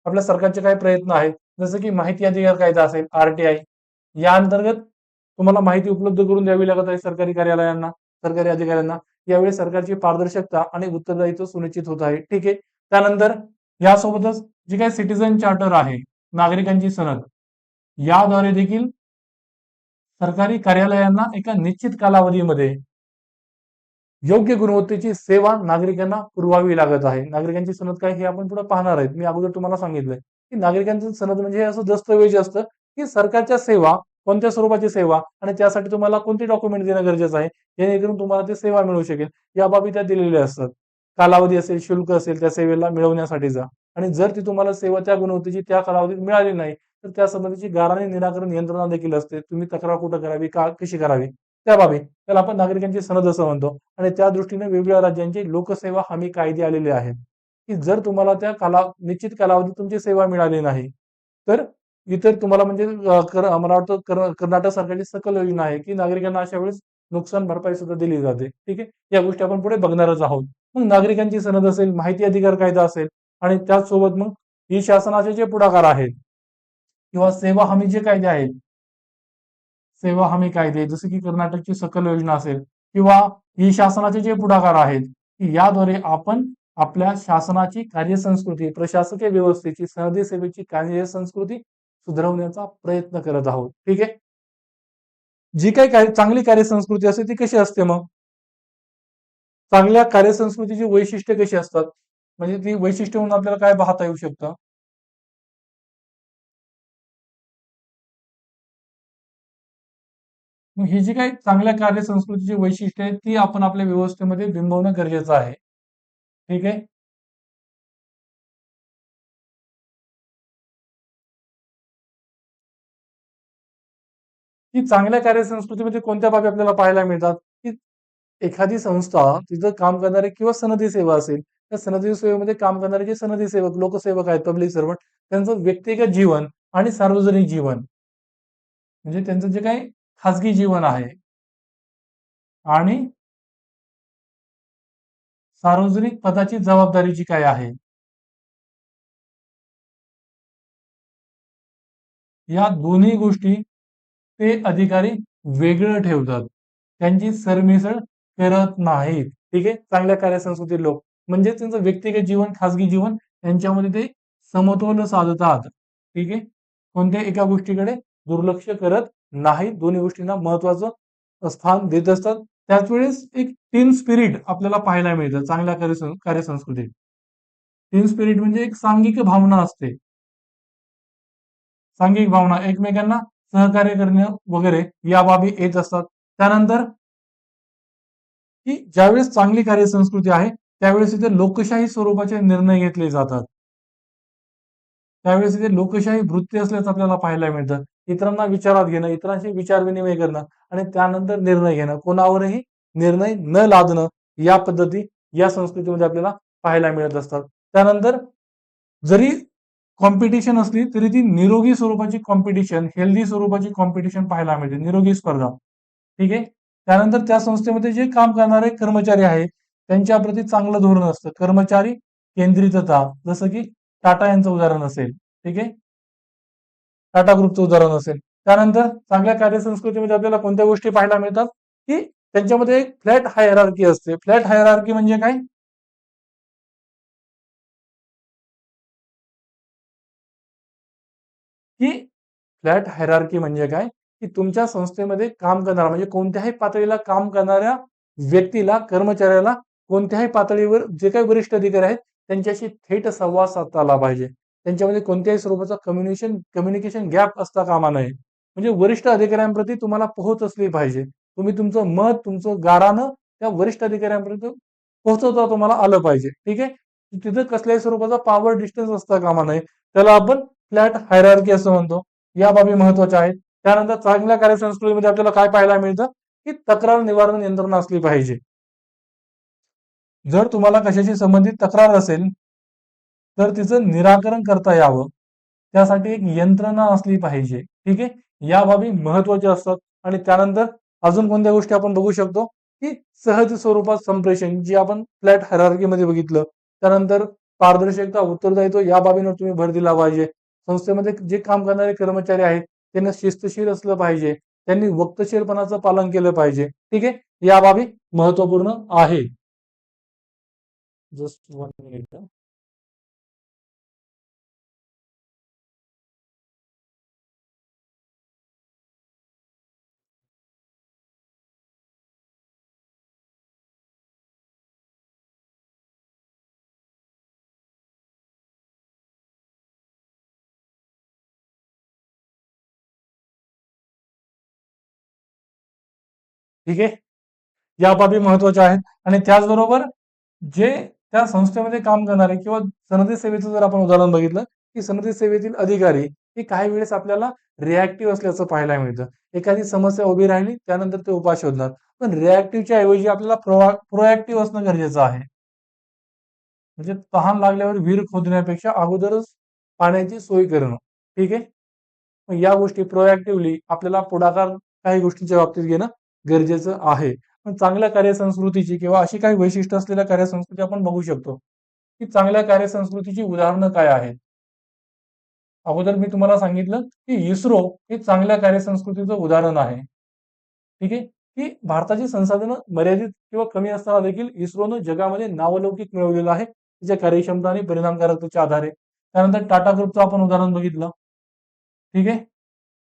आपल्या सरकारचे काही प्रयत्न आहेत, जसं की माहिती अधिकार कायदा असेल, आरटीआय. या अंतर्गत तुम्हाला माहिती उपलब्ध करून द्यावी लागत आहे सरकारी कार्यालयांना, सरकारी अधिकाऱ्यांना. यावेळी सरकारची पारदर्शकता आणि उत्तरदायित्व सुनिश्चित होत आहे. ठीक आहे. त्यानंतर यासोबतच जे काही सिटीझन चार्टर आहे, नागरिकांची सनद, याद्वारे देखील सरकारी कार्यालयांना एका निश्चित कालावधीमध्ये योग्य गुणवत्तेची सेवा नागरिकांना पुरवावी लागत आहे. नागरिकांची सनद काय हे आपण पुढे पाहणार आहेत. मी अगोदर तुम्हाला सांगितलंय की नागरिकांची सनद म्हणजे असं दस्तऐवज असतं की सरकारच्या सेवा, कोणत्या स्वरूपाची सेवा आणि त्यासाठी तुम्हाला कोणते डॉक्युमेंट देणं गरजेचं आहे, जेणेकरून तुम्हाला ती सेवा मिळू शकेल, या बाबी त्या दिलेल्या असतात. कालावधी असेल, शुल्क असेल त्या सेवेला मिळवण्यासाठीचा. आणि जर ती तुम्हाला सेवा त्या गुणवत्तेची त्या कालावधीत मिळाली नाही तर त्या संबंधीची गाऱ्हाणे निराकरण यंत्रणा देखील असते. तुम्ही तक्रार कुठं करावी, कशी करावी, त्या बाबी, त्याला आपण नागरिकांची सनद असं म्हणतो. आणि त्या दृष्टीने वेगवेगळ्या राज्यांचे लोकसेवा हमी कायदे आलेले आहेत, की जर तुम्हाला त्या निश्चित कालावधीत तुमची सेवा मिळाली नाही तर इतर तुम्हाला म्हणजे मला वाटतं कर्नाटक सरकारची सकल योजना आहे की नागरिकांना अशा वेळेस नुकसान भरपाई सुद्धा दिली जाते. ठीक आहे, या गोष्टी आपण पुढे बघणारच आहोत. मग नागरिकांची सनद असेल, माहिती अधिकार कायदा असेल आणि त्याचसोबत मग ही शासनाचे जे पुढाकार आहेत किंवा सेवा हमी जे कायदे आहेत, सेवा हमी कायदे, जसे की कर्नाटकची सकल योजना असेल किंवा ही शासनाचे जे पुढाकार आहेत, की याद्वारे आपण आपल्या शासनाची कार्यसंस्कृती, प्रशासकीय व्यवस्थेची, सनदी सेवेची कार्यसंस्कृती सुधारवण्याचा प्रयत्न करत आहोत. ठीक आहे, जी काही चांगली कार्यसंस्कृती असते ती कशी असते मग, चांगल्या कार्यसंस्कृतीची वैशिष्ट्ये कशी असतात, म्हणजे ती वैशिष्ट्य म्हणून आपल्याला काय पाहता येऊ शकतं. मग ही जी काही चांगल्या कार्यसंस्कृतीची वैशिष्ट्ये आहेत ती आपण आपल्या व्यवस्थेमध्ये बिंबवणं गरजेचं आहे. ठीक आहे. की चांगल्या कार्यसंस्कृतीमध्ये कोणत्या बाबी आपल्याला पाहायला मिळतात, की एखादी संस्था तिथं काम करणारे किंवा सनदी सेवा असेल, त्या सनदी सेवेमध्ये काम करणारे जे सनदी सेवक, लोकसेवक आहेत, पब्लिक सर्व्हंट, त्यांचं व्यक्तिगत जीवन आणि सार्वजनिक जीवन म्हणजे त्यांचं जे काही खाजगी जीवन आहे आणि सार्वजनिक पदाची जबाबदारी जी काय आहे, या दोन्ही गोष्टी ते अधिकारी वेगळं ठेवतात. त्यांची सरमिसळ करत नाहीत. ठीक आहे. चांगल्या कार्यसंस्कृतीत लोक म्हणजे त्यांचं व्यक्तिगत जीवन, खाजगी जीवन यांच्यामध्ये ते समतोल साधतात. ठीक आहे. कोणत्या एका गोष्टीकडे दुर्लक्ष करत नाहीत. दोन्ही गोष्टींना महत्वाचं स्थान देत असतात. त्याच वेळेस एक टीम स्पिरिट आपल्याला पाहायला मिळतं चांगल्या कार्यसंस्कृतीत. टीम स्पिरिट म्हणजे एक सांघिक भावना असते. सांघिक भावना, एकमेकांना सहकार्य करणे वगैरे या बाबी येत असतात. त्यानंतर की ज्यावेळेस चांगली कार्यसंस्कृती आहे, त्यावेळेस इथे लोकशाही स्वरूपाचे निर्णय घेतले जातात. त्यावेळेस इथे लोकशाही वृत्ती असल्याचं आपल्याला पाहायला मिळतं. इतरांना विचारात घेणं, इतरांशी विचार विनिमय करणं आणि त्यानंतर निर्णय घेणं, कोणावरही निर्णय न लादणं, या पद्धती या संस्कृतीमध्ये आपल्याला पाहायला मिळत असतात. त्यानंतर जरी कॉम्पिटिशन असली तरी ती निरोगी स्वरूपाची कॉम्पिटिशन, हेल्दी स्वरूपाची कॉम्पिटिशन पाहायला मिळते, निरोगी स्पर्धा. ठीक आहे. त्यानंतर त्या संस्थेमध्ये जे काम करणारे कर्मचारी आहेत त्यांच्या प्रती चांगलं धोरण असतं. कर्मचारी केंद्रितता, जसं की टाटा यांचं उदाहरण असेल. ठीक आहे. टाटा ग्रुपचं उदाहरण असेल. त्यानंतर चांगल्या कार्यसंस्कृतीमध्ये आपल्याला कोणत्या गोष्टी पाहायला मिळतात, की त्यांच्यामध्ये एक फ्लॅट हायरार्की असते. फ्लॅट हायरार्की म्हणजे काय, की फ्लॅट हायरार्की म्हणजे काय, की तुमच्या संस्थेमध्ये काम करणारा म्हणजे कोणत्याही पातळीला काम करणाऱ्या व्यक्तीला, कर्मचाऱ्याला कोणत्याही पातळीवर जे काही वरिष्ठ अधिकारी आहेत त्यांच्याशी थेट संवाद साधता आला पाहिजे. त्यांच्यामध्ये कोणत्याही स्वरूपाचा कम्युनिकेशन गॅप असता कामा नये. म्हणजे वरिष्ठ अधिकाऱ्यांप्रती तुम्हाला पोहोच असली पाहिजे. तुम्ही तुमचं मत, तुमचं गाऱ्हाणं त्या वरिष्ठ अधिकाऱ्यांपर्यंत पोहोचवता तुम्हाला आलं पाहिजे. ठीक आहे. तिथं कसल्याही स्वरूपाचा पॉवर डिस्टन्स असता कामा नये. त्याला आपण फ्लॅट हायरार्की असं म्हणतो. या बाबी महत्वाच्या आहेत. त्यानंतर चांगल्या कार्यसंस्कृतीमध्ये आपल्याला काय पाहायला मिळतं, की तक्रार निवारण यंत्रणा असली पाहिजे. जर तुम्हाला कशाशी संबंधित तक्रार असेल तर तिचं निराकरण करता यावं, त्यासाठी एक यंत्रणा असली पाहिजे. ठीक आहे. या बाबी महत्वाच्या असतात. आणि त्यानंतर अजून कोणत्या गोष्टी आपण बघू शकतो, की सहज स्वरूपात संप्रेषण जे आपण फ्लॅट हायरार्की मध्ये बघितलं. त्यानंतर पारदर्शकता, उत्तरदायित्व या बाबींवर तुम्ही भर दिला पाहिजे. संस्थेमध्ये जे काम करणारे कर्मचारी आहेत त्यांना शिस्तशीर असलं पाहिजे. त्यांनी वक्तशीरपणाचं पालन केलं पाहिजे. ठीक आहे. या बाबी महत्वपूर्ण आहे. Just 1 minute. ठीक आहे. या बाबी महत्वाच्या आहेत. आणि त्याचबरोबर जे त्या संस्थेमध्ये काम करणारे किंवा सनदी सेवेचं जर आपण उदाहरण बघितलं, की सनदी सेवेतील अधिकारी हे काही वेळेस आपल्याला रिॲक्टिव्ह असल्याचं पाहायला मिळतं. एखादी समस्या उभी राहिली त्यानंतर ते उपाय शोधणार. पण रिॲक्टिव्हच्या ऐवजी आपल्याला प्रोएक्टिव्ह असणं गरजेचं आहे. म्हणजे तहान लागल्यावर विहीर खोदण्यापेक्षा अगोदरच पाण्याची सोय करणं. ठीक आहे. मग या गोष्टी प्रोएक्टिव्हली आपल्याला पुढाकार काही गोष्टींच्या बाबतीत घेणं गरजेचं आहे. पण चांगल्या कार्यसंस्कृतीची किंवा अशी काही वैशिष्ट्य असलेल्या कार्यसंस्कृती आपण बघू शकतो, की चांगल्या कार्यसंस्कृतीची उदाहरणं काय आहेत. अगोदर मी तुम्हाला सांगितलं, की इस्रो हे चांगल्या कार्यसंस्कृतीचं उदाहरण आहे. ठीक आहे. की भारताची संसाधनं मर्यादित किंवा कमी असताना देखील इस्रोनं जगामध्ये नावलौकिक मिळवलेलं आहे. तिच्या कार्यक्षमता आणि परिणामकारकतेच्या आधारे. त्यानंतर टाटा ग्रुपचं आपण उदाहरण बघितलं. ठीक आहे.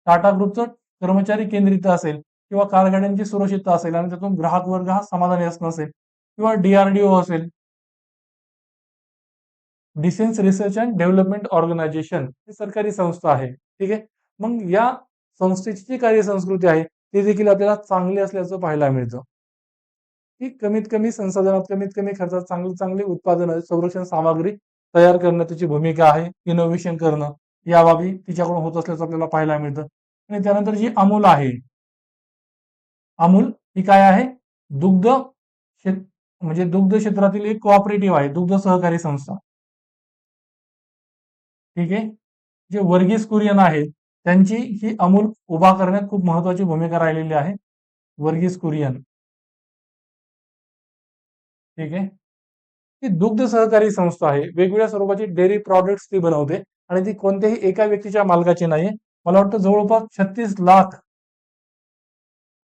टाटा ग्रुपचं कर्मचारी केंद्रित असेल किंवा कारगाड्यांची सुरक्षितता असेल आणि त्यातून ग्राहक वर्ग हा समाधानी असणं असेल किंवा डीआरडीओ असेल, defence research and development organisation ही सरकारी संस्था आहे. ठीक आहे. मग या संस्थेची जी कार्यसंस्कृती आहे ते देखील आपल्याला चांगले असल्याचं पाहायला मिळतं, की कमीत कमी संसाधनात कमीत कमी खर्चात चांगली चांगली उत्पादनं संरक्षण सामग्री तयार करणं त्याची भूमिका आहे. इनोव्हेशन करणं या बाबी तिच्याकडून होत असल्याचं आपल्याला पाहायला मिळतं. आणि त्यानंतर जी अमूल आहे, अमूल ही काय आहे? दुग्ध क्षेत्र म्हणजे दुग्ध क्षेत्रातील एक कोऑपरेटिव्ह आहे, दुग्ध सहकारी संस्था. ठीक आहे. जे वर्गीस कुरियन आहेत त्यांची ही अमूल उभा करण्यात खूप महत्वाची भूमिका राहिलेली आहे. वर्गीस कुरियन. ठीक आहे. ही दुग्ध सहकारी संस्था आहे. वेगवेगळ्या स्वरूपाची डेअरी प्रॉडक्ट्स ती बनवते आणि ती कोणत्याही एका व्यक्तीच्या मालकाची नाहीये. मला वाटतं जवळपास 36 लाख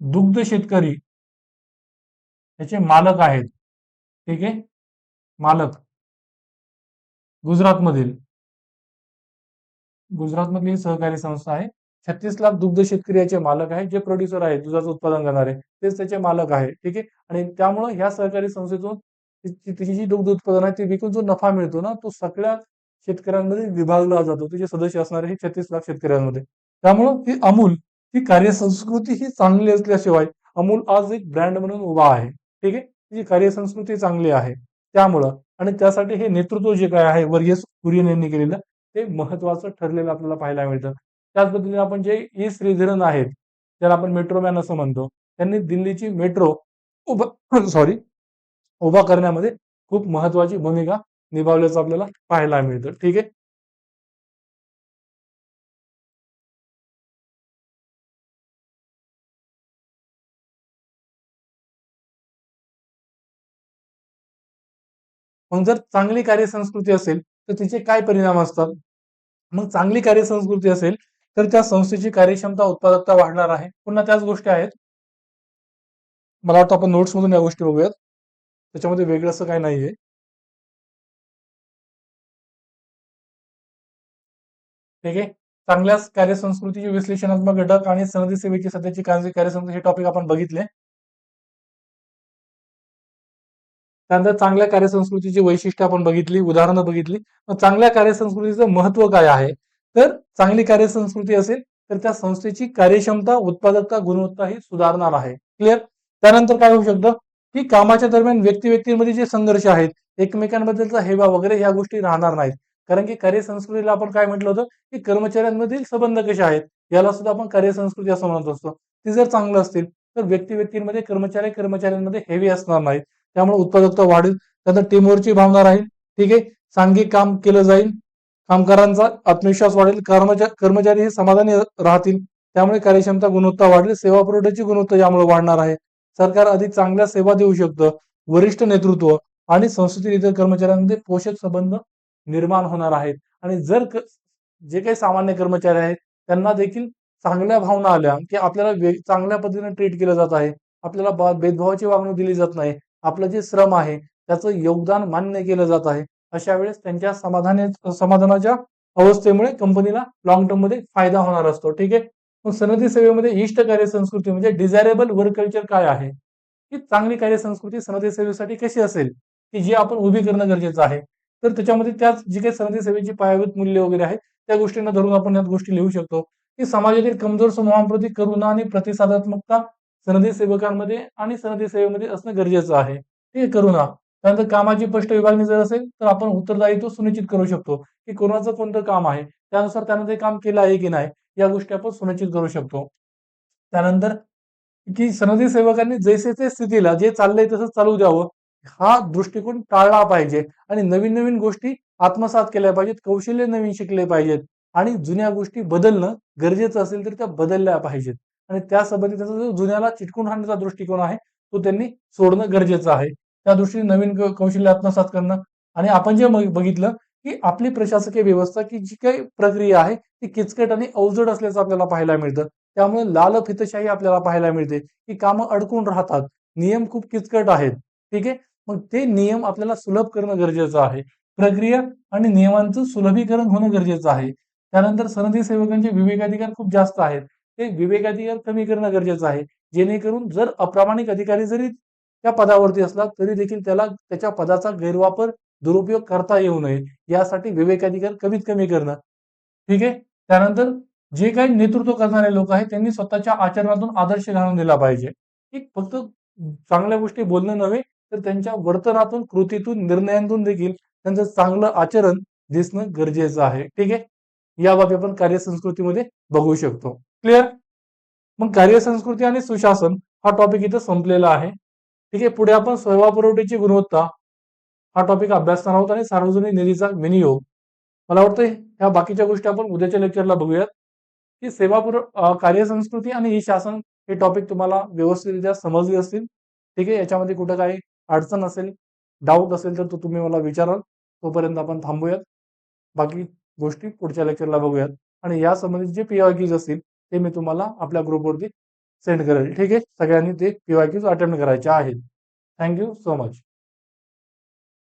दुग्ध शेतकरी याचे मालक आहेत. ठीक आहे. मालक गुजरातमधील गुजरातमधली सहकारी संस्था आहे. 36 लाख दुग्ध शेतकरी याचे मालक आहेत, जे प्रोड्युसर आहेत, दुधाचं उत्पादन करणारे तेच त्याचे मालक आहे. ठीक आहे. आणि त्यामुळे ह्या सहकारी संस्थेतून तिची जी दुग्ध उत्पादन आहे ते विकून जो नफा मिळतो ना, तो सगळ्या शेतकऱ्यांमध्ये विभागला जातो. तिचे सदस्य असणारे हे 36 लाख शेतकऱ्यांमध्ये. त्यामुळं ही अमूल ही कार्यसंस्कृती ही चांगली असल्याशिवाय अमूल आज एक ब्रँड म्हणून उभा आहे. ठीक आहे. तिची कार्यसंस्कृती चांगली आहे. त्यामुळं आणि त्यासाठी हे नेतृत्व जे काय आहे वर्गीस कुरियन यांनी केलेलं ते महत्वाचं ठरलेलं आपल्याला पाहायला मिळतं. त्याच पद्धतीने आपण जे ई श्रीधरन आहेत, त्याला आपण मेट्रोमॅन असं म्हणतो. त्यांनी दिल्लीची मेट्रो उभा सॉरी उभा करण्यामध्ये खूप महत्वाची भूमिका निभावल्याचं आपल्याला पाहायला मिळतं. ठीक आहे. मग जर चांगली कार्यसंस्कृती असेल तर तिचे काय परिणाम असतात? मग चांगली कार्यसंस्कृती असेल तर त्या संस्थेची कार्यक्षमता उत्पादकता वाढणार आहे. पुन्हा त्याच गोष्टी आहेत. मला वाटतं आपण नोट्स मधून या गोष्टी बघूयात. त्याच्यामध्ये वेगळं असं काही नाहीये. ठीक आहे. चांगल्या कार्यसंस्कृतीचे विश्लेषणात्मक घटक आणि सनदी सेवेची सध्याची कार्यसंस्कृती हे टॉपिक आपण बघितले. त्यानंतर चांगल्या कार्यसंस्कृतीची वैशिष्ट्ये आपण बघितली, उदाहरणं बघितली. मग चांगल्या कार्यसंस्कृतीचं महत्व काय आहे? तर चांगली कार्यसंस्कृती असेल तर त्या संस्थेची कार्यक्षमता, उत्पादकता, गुणवत्ता ही सुधारणार आहे. क्लिअर? त्यानंतर काय होऊ शकतं, की कामाच्या दरम्यान व्यक्ती-व्यक्तींमध्ये जे संघर्ष आहेत, एकमेकांबद्दलचा हेवा वगैरे ह्या गोष्टी राहणार नाहीत. कारण की कार्यसंस्कृतीला आपण काय म्हटलं होतं, की कर्मचाऱ्यांमधील संबंध कसे आहेत, याला सुद्धा आपण कार्यसंस्कृती असं म्हणत असतो. ती जर चांगलं असतील तर व्यक्ती-व्यक्तींमध्ये, कर्मचाऱ्यांमध्ये हेवी असणार नाहीत. त्यामुळे उत्पादकता वाढेल. त्यानंतर टीमवर्कची भावना राहील. ठीक आहे. सांघिक काम केलं जाईल. कामगारांचा आत्मविश्वास वाढेल. कर्मचारी हे समाधानी राहतील. त्यामुळे कार्यक्षमता, गुणवत्ता वाढेल. सेवा पुरवठ्याची गुणवत्ता यामुळे वाढणार आहे. सरकार अधिक चांगल्या सेवा देऊ शकतं. वरिष्ठ नेतृत्व आणि संस्थेतील इतर कर्मचाऱ्यांमध्ये पोषक संबंध निर्माण होणार आहेत. आणि जर जे काही सामान्य कर्मचारी आहेत त्यांना देखील चांगल्या भावना आल्या, की आपल्याला चांगल्या पद्धतीने ट्रीट केलं जात आहे. आपल्याला भेदभावाची वागणूक दिली जात नाही. आपलं जे श्रम आहे त्याचं योगदान मान्य केलं जात आहे. अशा वेळेस त्यांच्या समाधानाच्या अवस्थेमुळे कंपनीला लॉंग टर्म मध्ये फायदा होणार असतो. ठीक आहे. मग सनदी सेवेमध्ये इष्ट कार्यसंस्कृती म्हणजे डिझायरेबल वर्क कल्चर काय आहे? ही चांगली कार्यसंस्कृती सनदी सेवेसाठी कशी असेल, की जी आपण उभी करणं गरजेचं आहे. तर त्याच्यामध्ये त्याच जी काही सनदी सेवेची पायाभूत मूल्य वगैरे आहेत त्या गोष्टींना धरून आपण यात गोष्टी लिहू शकतो, की समाजातील कमजोर समूहांप्रती करुणा आणि प्रतिसादात्मकता सनदी सेवकांमध्ये आणि सनदी सेवेमध्ये असणं गरजेचं आहे. ते करुणा. त्यानंतर कामाची स्पष्ट विभागणी जर असेल तर आपण उत्तरदायित्व सुनिश्चित करू शकतो, की कोणाचं कोणतं काम आहे त्यानुसार त्यानं ते काम केलं आहे की नाही या गोष्टी आपण सुनिश्चित करू शकतो. त्यानंतर की सनदी सेवकांनी जैसे ते स्थितीला जे चाललंय तसं चालू द्यावं हा दृष्टिकोन टाळला पाहिजे आणि नवीन नवीन गोष्टी आत्मसात केल्या पाहिजेत, कौशल्य नवीन शिकले पाहिजेत आणि जुन्या गोष्टी बदलणं गरजेचं असेल तर त्या बदलल्या पाहिजेत आणि त्या संबंधित जो जुन्याला चिटकून राहण्याचा दृष्टिकोन आहे तो त्यांनी सोडणं गरजेचं आहे. त्या दृष्टीने नवीन कौशल्य आत्मसात करणं आणि आपण जे बघितलं की आपली प्रशासकीय व्यवस्था की जी काही प्रक्रिया आहे ती किचकट आणि अवजड असल्याचं आपल्याला पाहायला मिळतं. त्यामुळे लालफितशाही आपल्याला पाहायला मिळते की कामं अडकून राहतात. नियम खूप किचकट आहेत. ठीक आहे. मग ते नियम आपल्याला सुलभ करणं गरजेचं आहे. प्रक्रिया आणि नियमांचं सुलभीकरण होणं गरजेचं आहे. त्यानंतर सनदी सेवकांचे विवेकाधिकार खूप जास्त आहेत. ते विवेकाधिकार कमी करणं गरजेचं आहे. जेणेकरून जर अप्रामाणिक अधिकारी जरी त्या पदावरती असला तरी देखील त्याला त्याच्या पदाचा गैरवापर, दुरुपयोग करता येऊ नये यासाठी विवेकाधिकार कमीत कमी करणं. ठीक आहे. त्यानंतर जे काही नेतृत्व करणारे लोक आहेत त्यांनी स्वतःच्या आचरणातून आदर्श घालून दिला पाहिजे, की फक्त चांगल्या गोष्टी बोलणं नव्हे तर त्यांच्या वर्तनातून, कृतीतून, निर्णयांतून देखील त्यांचं चांगलं आचरण दिसणं गरजेचं आहे. ठीक आहे. या बाबी आपण कार्यसंस्कृतीमध्ये बघू शकतो. क्लिअर? मग कार्यसंस्कृती आणि सुशासन हा टॉपिक इथं संपलेला आहे. ठीक आहे. पुढे आपण सेवा पुरवठ्याची गुणवत्ता हा टॉपिक अभ्यासणार आहोत आणि सार्वजनिक निधीचा विनियोग. मला वाटतं ह्या बाकीच्या गोष्टी आपण उद्याच्या लेक्चरला बघूयात, की कार्यसंस्कृती आणि ई शासन हे टॉपिक तुम्हाला व्यवस्थितरित्या समजले असतील. ठीक आहे. याच्यामध्ये कुठं काही अडचण असेल, डाऊट असेल तर तो तुम्ही मला विचाराल. तोपर्यंत आपण थांबूयात. बाकी गोष्टी पुढच्या लेक्चरला बघूयात आणि या संबंधित जे पीवायक्यूज असतील ते मी तुम्हाला आपल्या ग्रुपवरती सेंड करेल. ठीक आहे. सगळ्यांनी ते पीवायक्यूज अटेम्प्ट करायचे आहेत. Thank you so much.